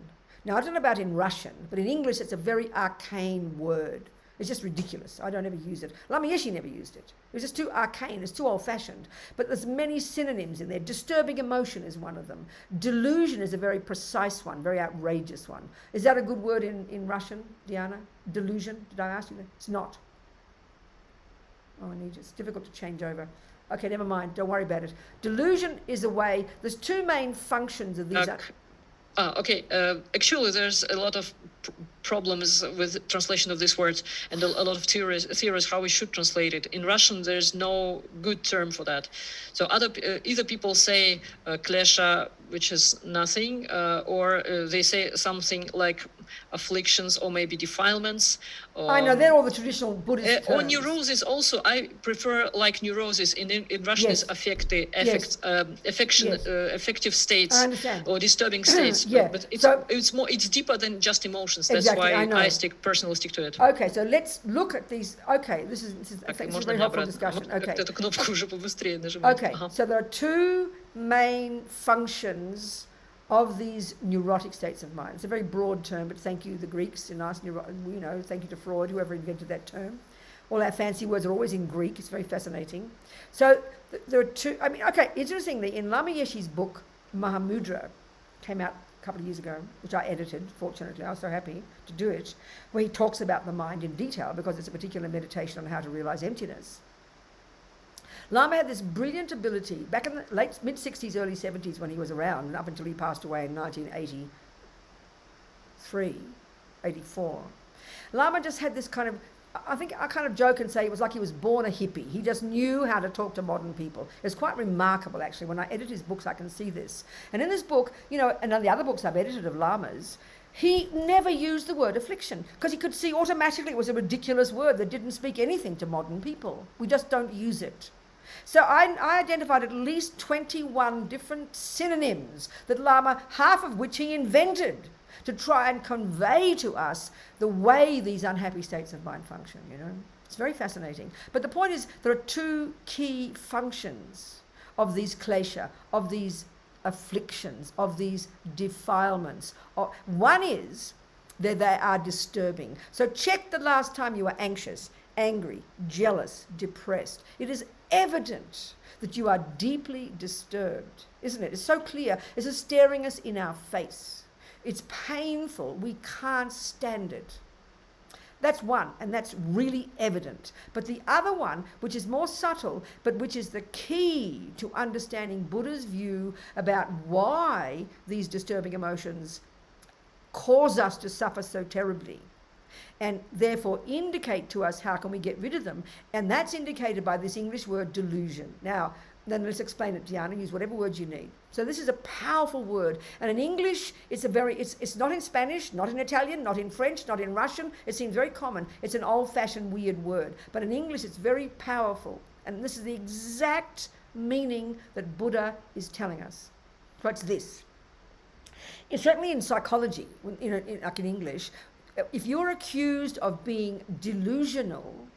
Now, I don't know about in Russian, but in English it's a very arcane word. It's just ridiculous. I don't ever use it. Lama Yeshe never used it. It was just too arcane. It's too old-fashioned. But there's many synonyms in there. Disturbing emotion is one of them. Delusion is a very precise one, very outrageous one. Is that a good word in Russian, Diana? Delusion? Did I ask you that? It's not. Oh, it's difficult to change over. Okay, never mind. Don't worry about it. Delusion is a way. There's 2 main functions of these. Okay. Actually, there's a lot of problems with translation of this word, and a lot of theories how we should translate it. In Russian, there's no good term for that. So either people say klesha, which is nothing, or they say something like afflictions or maybe defilements. I know, they're all the traditional Buddhist Or terms. neurosis also. I prefer like neurosis. In Russian Yes. is affective states. I understand. Or disturbing states. Yeah. But So- it's deeper than just emotions. That's Exactly, I why know. I personally stick to it. Okay, so let's look at these. Okay, this is a very helpful discussion. Okay. Эту кнопку уже побыстрее нажимать. Okay, Ага. so there are 2 main functions of these neurotic states of mind. It's a very broad term, but thank you, the Greeks, and thank you to Freud, whoever invented that term. All our fancy words are always in Greek. It's very fascinating. So there are 2. Interestingly, in Lama Yeshe's book, Mahamudra, came out a couple of years ago, which I edited, fortunately. I was so happy to do it, where he talks about the mind in detail because it's a particular meditation on how to realize emptiness. Lama had this brilliant ability back in the mid-60s, early 70s when he was around, and up until he passed away in 1983, 84. Lama just had this kind of, I kind of joke and say it was like he was born a hippie. He just knew how to talk to modern people. It's quite remarkable, actually. When I edit his books, I can see this. And in this book, and in the other books I've edited of Lamas, he never used the word affliction because he could see automatically it was a ridiculous word that didn't speak anything to modern people. We just don't use it. So I identified at least 21 different synonyms that Lama, half of which he invented, to try and convey to us the way these unhappy states of mind function, It's very fascinating. But the point is, there are 2 key functions of these klesha, of these afflictions, of these defilements. One is that they are disturbing. So check the last time you were anxious, angry, jealous, depressed. It is evident that you are deeply disturbed, isn't it? It's so clear. It's just staring us in our face. It's painful. We can't stand it. That's one, and that's really evident. But the other one, which is more subtle, but which is the key to understanding Buddha's view about why these disturbing emotions cause us to suffer so terribly, and therefore indicate to us how can we get rid of them. And that's indicated by this English word delusion. Now, then let's explain it, Diana. Use whatever words you need. So this is a powerful word. And in English, it's not in Spanish, not in Italian, not in French, not in Russian. It seems very common. It's an old-fashioned weird word. But in English, it's very powerful. And this is the exact meaning that Buddha is telling us. So it's this. It's certainly in psychology, like in English, if you're accused of being delusional,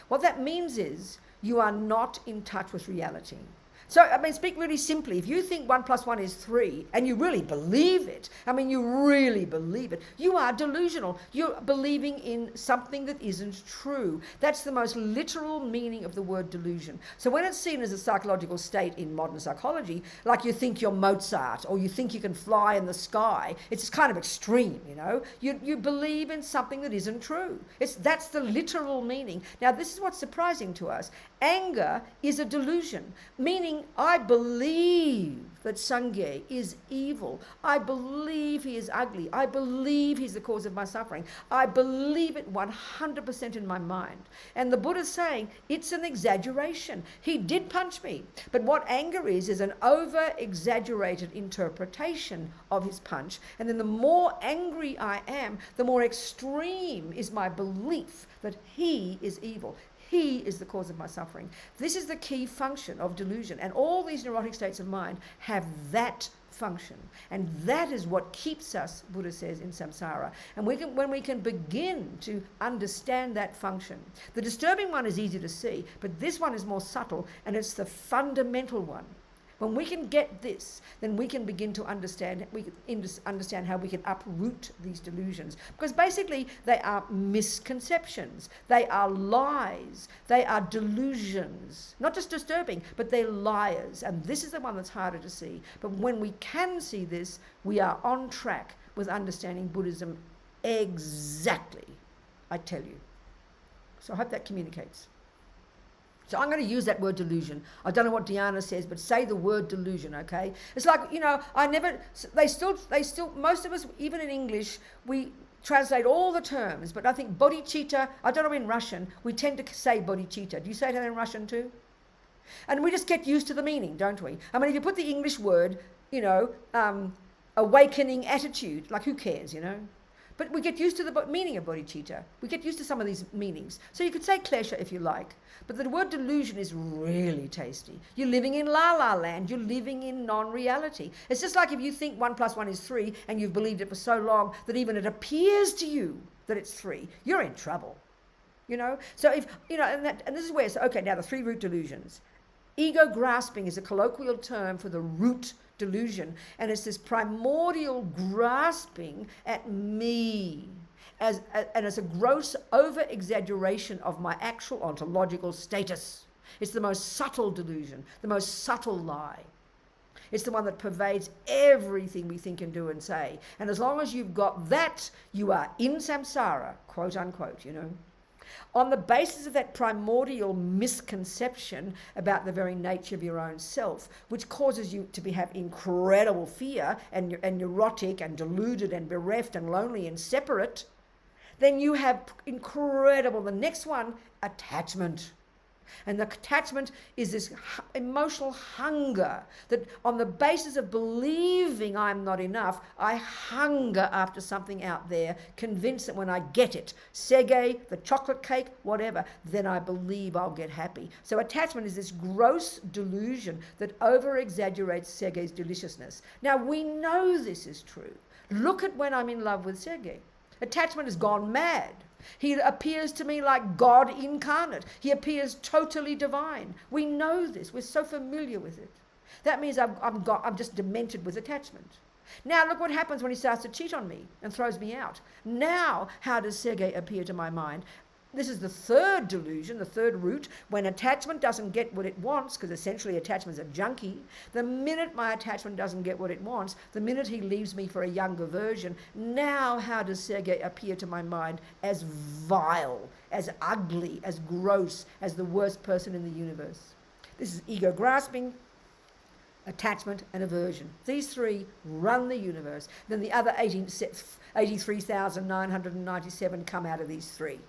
what that means is you are not in touch with reality. So, I mean, speak really simply. If you think 1 + 1 is 3 and you really believe it, I mean, you really believe it, you are delusional. You're believing in something that isn't true. That's the most literal meaning of the word delusion. So when it's seen as a psychological state in modern psychology, like you think you're Mozart or you think you can fly in the sky, it's kind of extreme, you know. You believe in something that isn't true. That's the literal meaning. Now, this is what's surprising to us. Anger is a delusion, meaning I believe that Sangye is evil. I believe he is ugly. I believe he's the cause of my suffering. I believe it 100% in my mind. And the Buddha's saying it's an exaggeration. He did punch me. But what anger is an over-exaggerated interpretation of his punch. And then the more angry I am, the more extreme is my belief that he is evil. He is the cause of my suffering. This is the key function of delusion. And all these neurotic states of mind have that function. And that is what keeps us, Buddha says, in samsara. And when we can begin to understand that function. The disturbing one is easy to see, but this one is more subtle, and it's the fundamental one. When we can get this, then we can begin to understand how we can uproot these delusions. Because basically they are misconceptions, they are lies, they are delusions. Not just disturbing, but they're liars. And this is the one that's harder to see. But when we can see this, we are on track with understanding Buddhism exactly, I tell you. So I hope that communicates. So I'm going to use that word delusion. I don't know what Dhyana says, but say the word delusion, okay? It's like, you know, they still, most of us, even in English, we translate all the terms, but I think bodhicitta, I don't know in Russian, we tend to say bodhicitta. Do you say that in Russian too? And we just get used to the meaning, don't we? I mean, if you put the English word, you know, awakening attitude, like who cares, you know? But we get used to the meaning of bodhicitta. We get used to some of these meanings. So you could say klesha if you like. But the word delusion is really tasty. You're living in la-la land. You're living in non-reality. It's just like if you think 1 + 1 is 3 and you've believed it for so long that even it appears to you that it's 3. You're in trouble. You know? So if, you know, and this is where, so okay, now the 3 root delusions. Ego grasping is a colloquial term for the root delusion, and it's this primordial grasping at me and it's a gross over-exaggeration of my actual ontological status. It's the most subtle delusion, the most subtle lie. It's the one that pervades everything we think and do and say. And as long as you've got that, you are in samsara, quote unquote, you know. On the basis of that primordial misconception about the very nature of your own self, which causes you to have incredible fear and neurotic and deluded and bereft and lonely and separate, then you have incredible, the next one, attachment. And the attachment is this emotional hunger that on the basis of believing I'm not enough, I hunger after something out there, convinced that when I get it, sege, the chocolate cake, whatever, then I believe I'll get happy. So attachment is this gross delusion that over-exaggerates sege's deliciousness. Now we know this is true. Look at when I'm in love with sege. Attachment has gone mad. He appears to me like God incarnate. He appears totally divine. We know this. We're so familiar with it. That means I'm just demented with attachment. Now look what happens when he starts to cheat on me and throws me out. Now, how does sege appear to my mind? This is the third delusion, the third root. When attachment doesn't get what it wants, because essentially attachment's a junkie, the minute my attachment doesn't get what it wants, the minute he leaves me for a younger version, now how does sege appear to my mind as vile, as ugly, as gross, as the worst person in the universe? This is ego grasping, attachment and aversion. These 3 run the universe. Then the other 83,997 come out of these 3.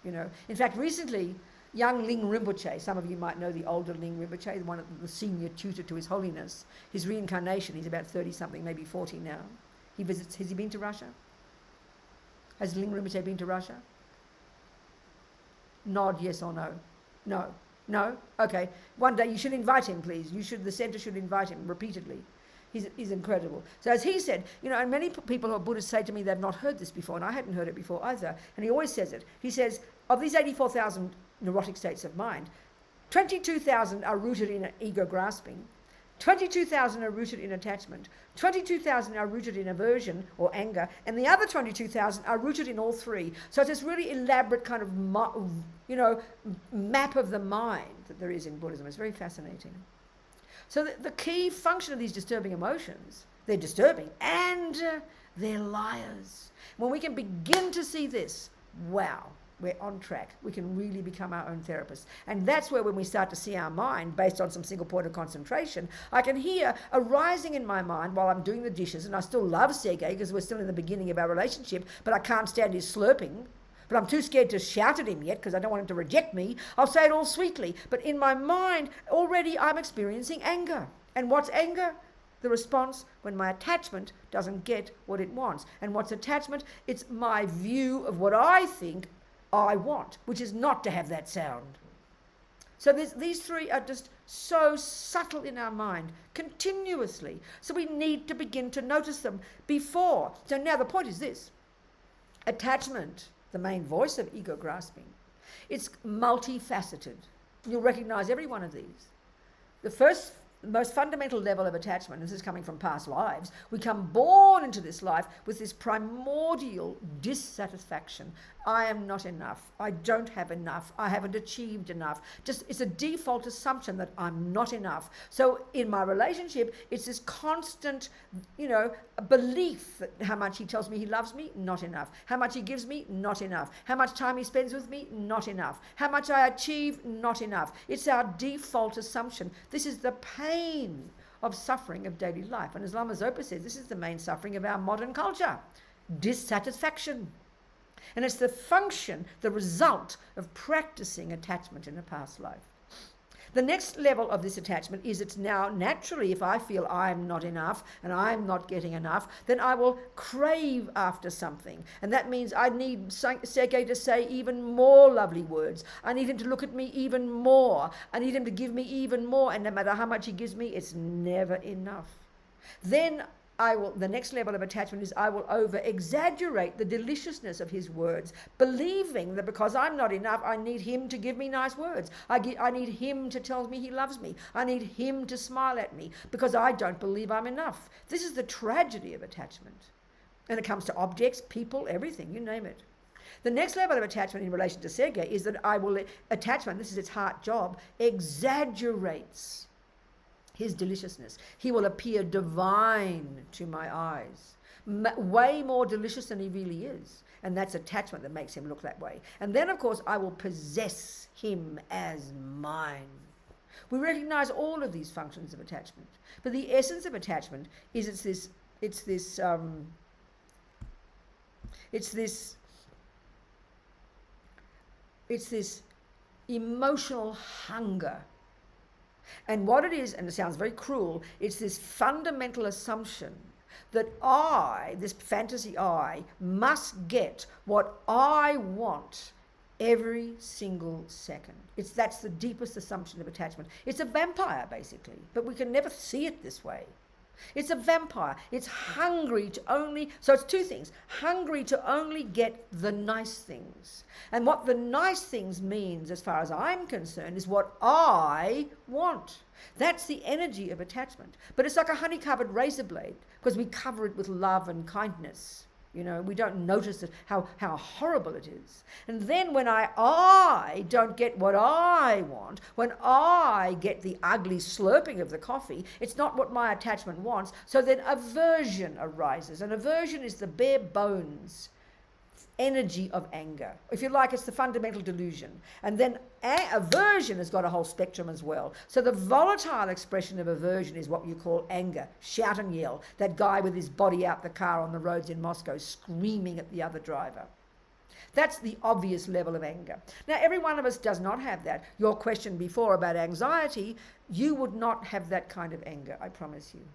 You know, in fact, recently, young Ling Rinpoche, some of you might know the older Ling Rinpoche, the senior tutor to His Holiness, his reincarnation, he's about 30-something, maybe 40 now. He visits, has he been to Russia? Has Ling Rinpoche been to Russia? Nod yes or no. No. No? Okay. One day you should invite him, please. The centre should invite him repeatedly. He's incredible. So as he said, you know, and many people who are Buddhists say to me they've not heard this before, and I hadn't heard it before either. And he always says it. He says, of these 84,000 neurotic states of mind, 22,000 are rooted in ego grasping. 22,000 are rooted in attachment. 22,000 are rooted in aversion or anger. And the other 22,000 are rooted in all three. So it's this really elaborate kind of, map of the mind that there is in Buddhism. It's very fascinating. So the key function of these disturbing emotions, they're disturbing and they're liars. When we can begin to see this, wow, we're on track. We can really become our own therapists. And that's where when we start to see our mind based on some single point of concentration, I can hear arising in my mind while I'm doing the dishes, and I still love Sergei because we're still in the beginning of our relationship, but I can't stand his slurping. But I'm too scared to shout at him yet because I don't want him to reject me. I'll say it all sweetly. But in my mind, already I'm experiencing anger. And what's anger? The response when my attachment doesn't get what it wants. And what's attachment? It's my view of what I think I want, which is not to have that sound. So these three are just so subtle in our mind, continuously. So we need to begin to notice them before. So now the point is this. Attachment, the main voice of ego grasping, it's multifaceted. You'll recognize every one of these. The most fundamental level of attachment, this is coming from past lives, we come born into this life with this primordial dissatisfaction. I am not enough. I don't have enough. I haven't achieved enough. It's a default assumption that I'm not enough. So in my relationship, it's this constant, belief that how much he tells me he loves me, not enough. How much he gives me, not enough. How much time he spends with me, not enough. How much I achieve, not enough. It's our default assumption. This is the pain of suffering of daily life. And as Lama Zopa says, this is the main suffering of our modern culture. Dissatisfaction. And it's the function, the result of practicing attachment in a past life. The next level of this attachment is it's now naturally, if I feel I'm not enough and I'm not getting enough, then I will crave after something. And that means I need Sergei to say even more lovely words. I need him to look at me even more. I need him to give me even more. And no matter how much he gives me, it's never enough. Then the next level of attachment is I will over-exaggerate the deliciousness of his words, believing that because I'm not enough, I need him to give me nice words. I need him to tell me he loves me. I need him to smile at me because I don't believe I'm enough. This is the tragedy of attachment. And it comes to objects, people, everything, you name it. The next level of attachment in relation to Sergei is that attachment, this is its heart job, exaggerates his deliciousness. He will appear divine to my eyes, way more delicious than he really is. And that's attachment that makes him look that way. And then, of course, I will possess him as mine. We recognize all of these functions of attachment. But the essence of attachment is it's this emotional hunger. And what it is, and it sounds very cruel, it's this fundamental assumption that this fantasy I, must get what I want every single second. That's the deepest assumption of attachment. It's a vampire, basically, but we can never see it this way. It's a vampire. It's hungry to only, so it's two things, hungry to only get the nice things. And what the nice things means, as far as I'm concerned, is what I want. That's the energy of attachment. But it's like a honey-covered razor blade because we cover it with love and kindness. We don't notice it, how horrible it is. And then when I don't get what I want, when I get the ugly slurping of the coffee, it's not what my attachment wants. So then aversion arises. And aversion is the bare bones energy of anger. If you like, it's the fundamental delusion. And then aversion has got a whole spectrum as well. So the volatile expression of aversion is what you call anger, shout and yell. That guy with his body out the car on the roads in Moscow screaming at the other driver. That's the obvious level of anger. Now, every one of us does not have that. Your question before about anxiety, you would not have that kind of anger, I promise you.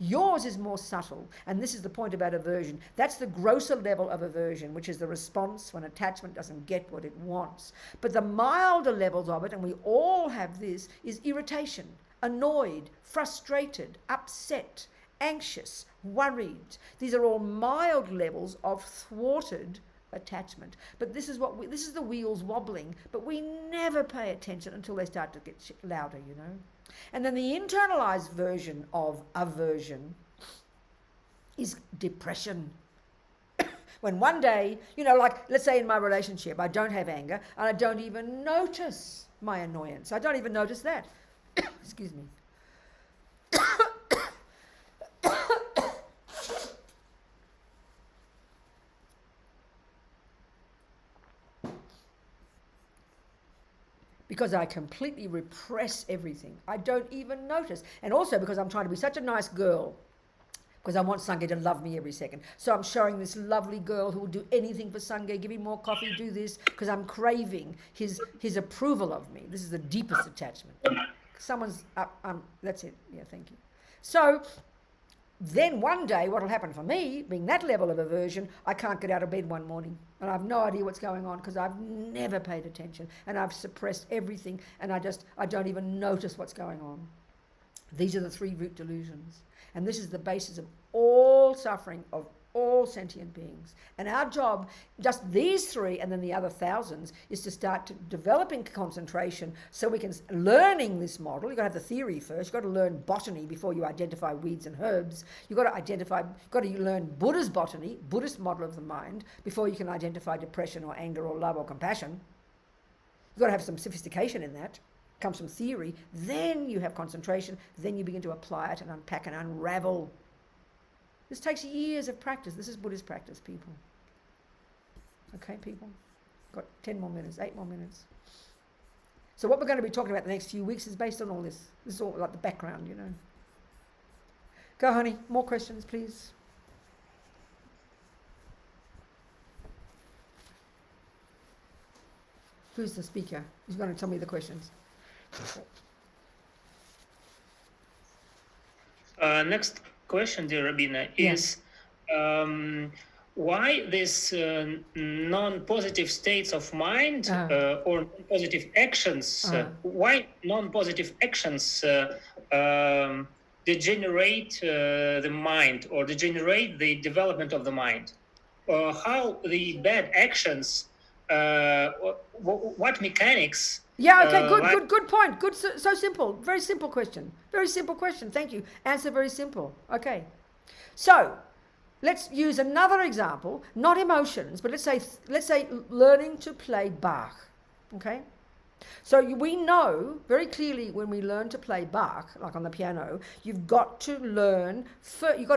Yours is more subtle, and this is the point about aversion. That's the grosser level of aversion, which is the response when attachment doesn't get what it wants. But the milder levels of it, and we all have this, is irritation, annoyed, frustrated, upset, anxious, worried. These are all mild levels of thwarted attachment. But this is the wheels wobbling, but we never pay attention until they start to get louder, you know. And then the internalized version of aversion is depression. When one day, you know, like let's say in my relationship, I don't have anger and I don't even notice my annoyance. I don't even notice that. Excuse me. Because I completely repress everything. I don't even notice. And also because I'm trying to be such a nice girl, because I want Sange to love me every second. So I'm showing this lovely girl who will do anything for Sange, give me more coffee, do this, because I'm craving his approval of me. This is the deepest attachment. Someone's up, that's it. Yeah, thank you. So then one day what will happen for me, being that level of aversion, I can't get out of bed one morning. And I have no idea what's going on because I've never paid attention and I've suppressed everything and I don't even notice what's going on. These are the 3 root delusions. And this is the basis of all suffering of all sentient beings. And our job, just these 3 and then the other thousands, is to start developing concentration so we can, learning this model, you've got to have the theory first, you've got to learn botany before you identify weeds and herbs, you've got to learn Buddha's botany, Buddhist model of the mind, before you can identify depression or anger or love or compassion. You've got to have some sophistication in that. Comes from theory, then you have concentration, then you begin to apply it and unpack and unravel. This takes years of practice. This is Buddhist practice, people. Okay, people? Got 10 more minutes, 8 more minutes. So what we're going to be talking about the next few weeks is based on all this. This is all like the background, you know. Go, honey. More questions, please. Who's the speaker? Who's going to tell me the questions? Next question, dear Robina, is why this non-positive states of mind or non-positive actions, why non-positive actions degenerate the mind or degenerate the development of the mind? How the bad actions, what mechanics? Yeah, okay, good point. Good, so simple. Very simple question. Very simple question. Thank you. Answer very simple. Okay. So, let's use another example, not emotions, but let's say learning to play Bach. Okay? So we know very clearly when we learn to play Bach, like on the piano, you've got to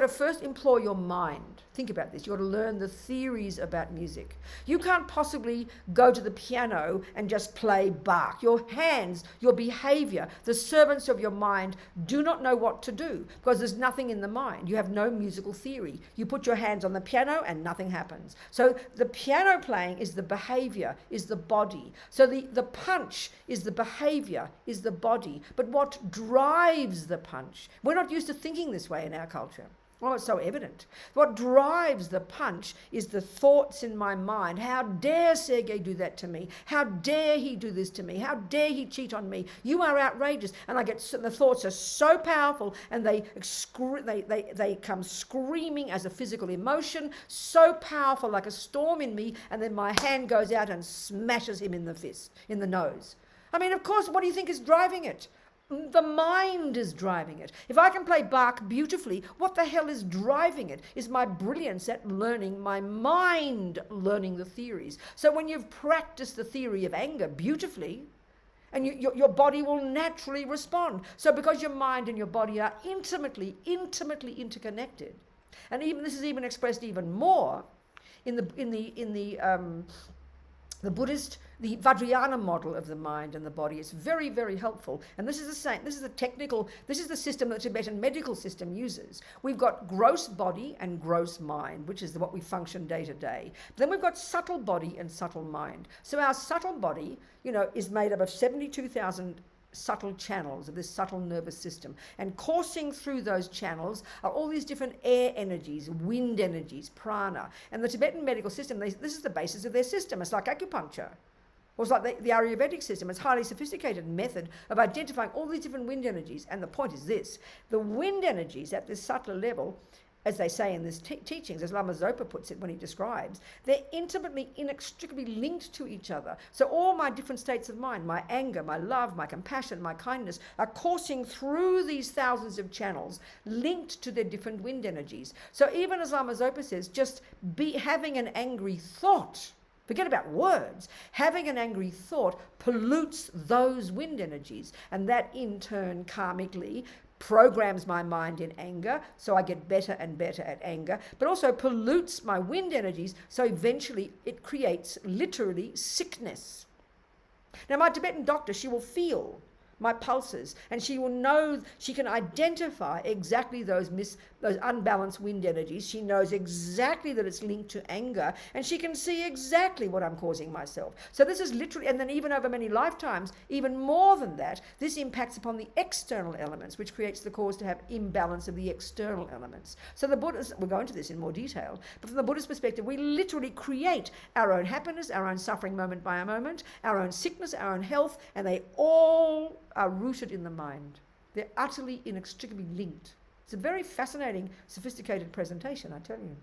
first employ your mind. Think about this. You've got to learn the theories about music. You can't possibly go to the piano and just play Bach. Your hands, your behavior, the servants of your mind do not know what to do because there's nothing in the mind. You have no musical theory. You put your hands on the piano and nothing happens. So the piano playing is the behavior, is the body. So the punch is the behavior, is the body. But what drives the punch? We're not used to thinking this way in our culture. Well, it's so evident. What drives the punch is the thoughts in my mind. How dare Sergei do that to me? How dare he do this to me? How dare he cheat on me? You are outrageous. And the thoughts are so powerful and they come screaming as a physical emotion, so powerful like a storm in me, and then my hand goes out and smashes him in the nose. I mean, of course, what do you think is driving it? The mind is driving it. If I can play Bach beautifully, what the hell is driving it? Is my brilliance at learning, my mind learning the theories. So when you've practiced the theory of anger beautifully, and your body will naturally respond. So because your mind and your body are intimately interconnected, and even this is even expressed even more in the Buddhist, the Vajrayana model of the mind and the body. Is very, very helpful. And this is the same. This is the system that the Tibetan medical system uses. We've got gross body and gross mind, which is what we function day to day. Then we've got subtle body and subtle mind. So our subtle body, is made up of 72,000 subtle channels of this subtle nervous system, and coursing through those channels are all these different air energies, wind energies, prana. And the Tibetan medical system, this is the basis of their system. It's like acupuncture, or it's like the Ayurvedic system. It's a highly sophisticated method of identifying all these different wind energies. And the point is this: the wind energies at this subtler level as they say in this teachings, as Lama Zopa puts it when he describes, they're intimately, inextricably linked to each other. So all my different states of mind, my anger, my love, my compassion, my kindness, are coursing through these thousands of channels linked to their different wind energies. So even as Lama Zopa says, just having an angry thought, forget about words, having an angry thought pollutes those wind energies, and that in turn karmically programs my mind in anger, so I get better and better at anger, but also pollutes my wind energies, so eventually it creates literally sickness. Now my Tibetan doctor, she will feel my pulses, and she will know, she can identify exactly those unbalanced wind energies. She knows exactly that it's linked to anger, and she can see exactly what I'm causing myself. So this is literally, and then even over many lifetimes, even more than that, this impacts upon the external elements, which creates the cause to have imbalance of the external elements. So the Buddhists, we'll go into this in more detail, but from the Buddhist perspective, we literally create our own happiness, our own suffering moment by a moment, our own sickness, our own health, and they all are rooted in the mind. They're utterly inextricably linked. It's a very fascinating, sophisticated presentation, I tell you.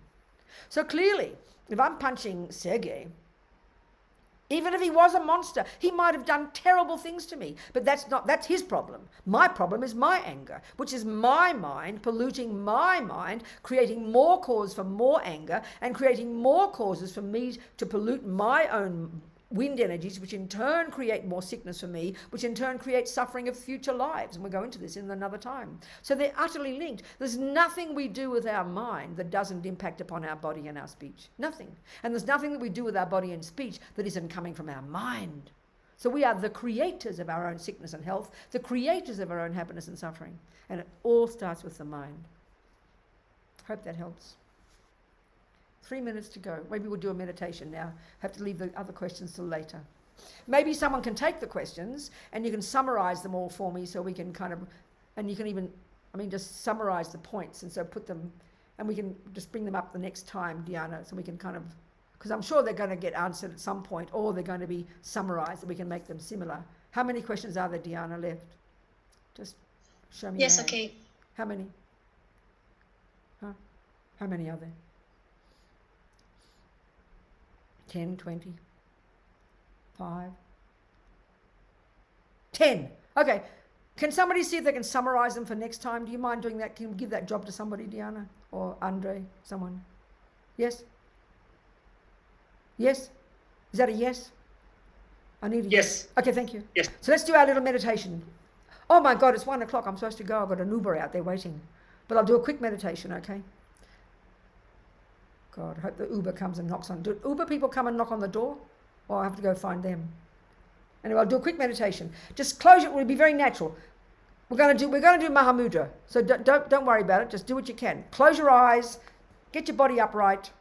So clearly, if I'm punching Sergei, even if he was a monster, he might have done terrible things to me, but that's his problem. My problem is my anger, which is my mind polluting my mind, creating more cause for more anger, and creating more causes for me to pollute my own wind energies, which in turn create more sickness for me, which in turn creates suffering of future lives. And we'll go into this in another time. So they're utterly linked. There's nothing we do with our mind that doesn't impact upon our body and our speech. Nothing. And there's nothing that we do with our body and speech that isn't coming from our mind. So we are the creators of our own sickness and health, the creators of our own happiness and suffering. And it all starts with the mind. Hope that helps. 3 minutes to go. Maybe we'll do a meditation now. Have to leave the other questions till later. Maybe someone can take the questions and you can summarize them all for me, so we can kind of, and you can even, just summarize the points, and so put them, and we can just bring them up the next time, Diana, so we can kind of, because I'm sure they're going to get answered at some point, or they're going to be summarized, and we can make them similar. How many questions are there, Diana, left? Just show me. Yes, okay. How many? Huh? How many are there? 10, 20, 5, 10. Okay. Can somebody see if they can summarize them for next time? Do you mind doing that? Can you give that job to somebody, Diana? Or Andre? Someone? Yes? Yes? Is that a yes? I need a yes. Okay, thank you. Yes. So let's do our little meditation. Oh my God, it's 1 o'clock. I'm supposed to go. I've got an Uber out there waiting. But I'll do a quick meditation, okay? God, I hope the Uber comes and knocks on. Do Uber people come and knock on the door? Or I have to go find them? Anyway, I'll do a quick meditation. Just close it. It will be very natural. We're going to do Mahamudra. So don't worry about it. Just do what you can. Close your eyes. Get your body upright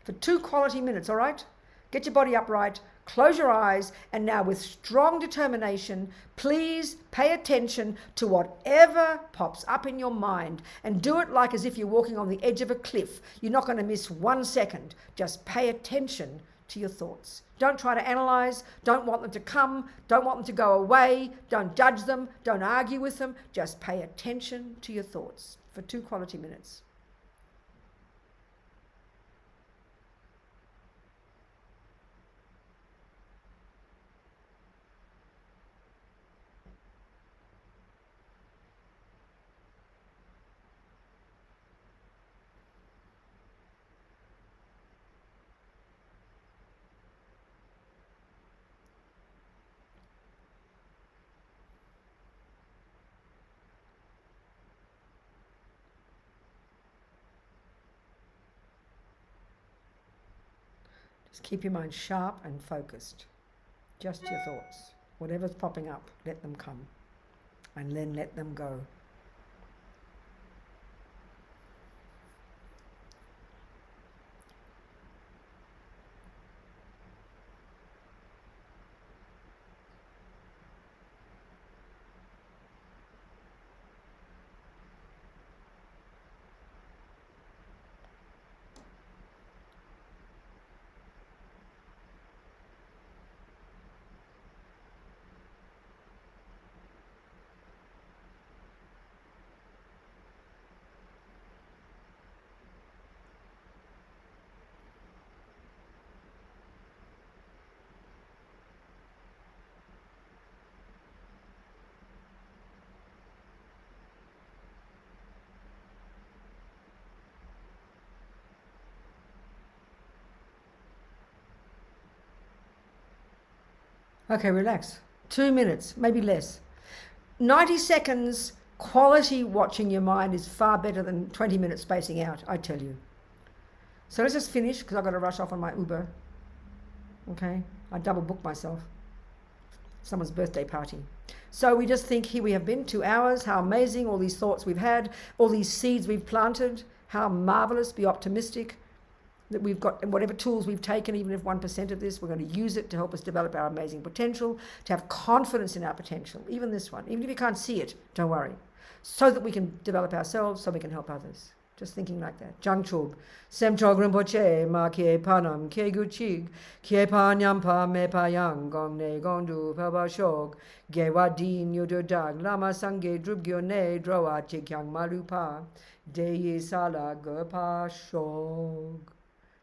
for 2 quality minutes, all right? Get your body upright. Close your eyes, and now with strong determination, please pay attention to whatever pops up in your mind, and do it like as if you're walking on the edge of a cliff. You're not going to miss 1 second. Just pay attention to your thoughts. Don't try to analyze. Don't want them to come. Don't want them to go away. Don't judge them. Don't argue with them. Just pay attention to your thoughts for 2 quality minutes. Just keep your mind sharp and focused. Just your thoughts. Whatever's popping up, let them come. And then let them go. Okay, relax. 2 minutes, maybe less. 90 seconds quality watching your mind is far better than 20 minutes spacing out, I tell you. So let's just finish because I've got to rush off on my Uber. Okay, I double booked myself. Someone's birthday party. So we just think, here we have been 2 hours, how amazing, all these thoughts we've had, all these seeds we've planted, how marvelous, be optimistic that we've got, and whatever tools we've taken, even if 1% of this, we're going to use it to help us develop our amazing potential, to have confidence in our potential, even this one, even if you can't see it, don't worry, so that we can develop ourselves, so we can help others. Just thinking like that. Jangchub, sem chogrum poche, ma kie panam, kie guchig, kie pa nyampa me pa yang, gong ne gondu, paba shog, ge wadin yudo dag, lama sange drubgyo ne, droa chikyang malupa, de ye sala pa shog.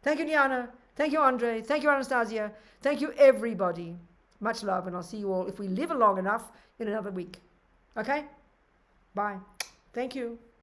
Thank you, Diana. Thank you, Andre. Thank you, Anastasia. Thank you, everybody. Much love, and I'll see you all, if we live long enough, in another week. Okay? Bye. Thank you.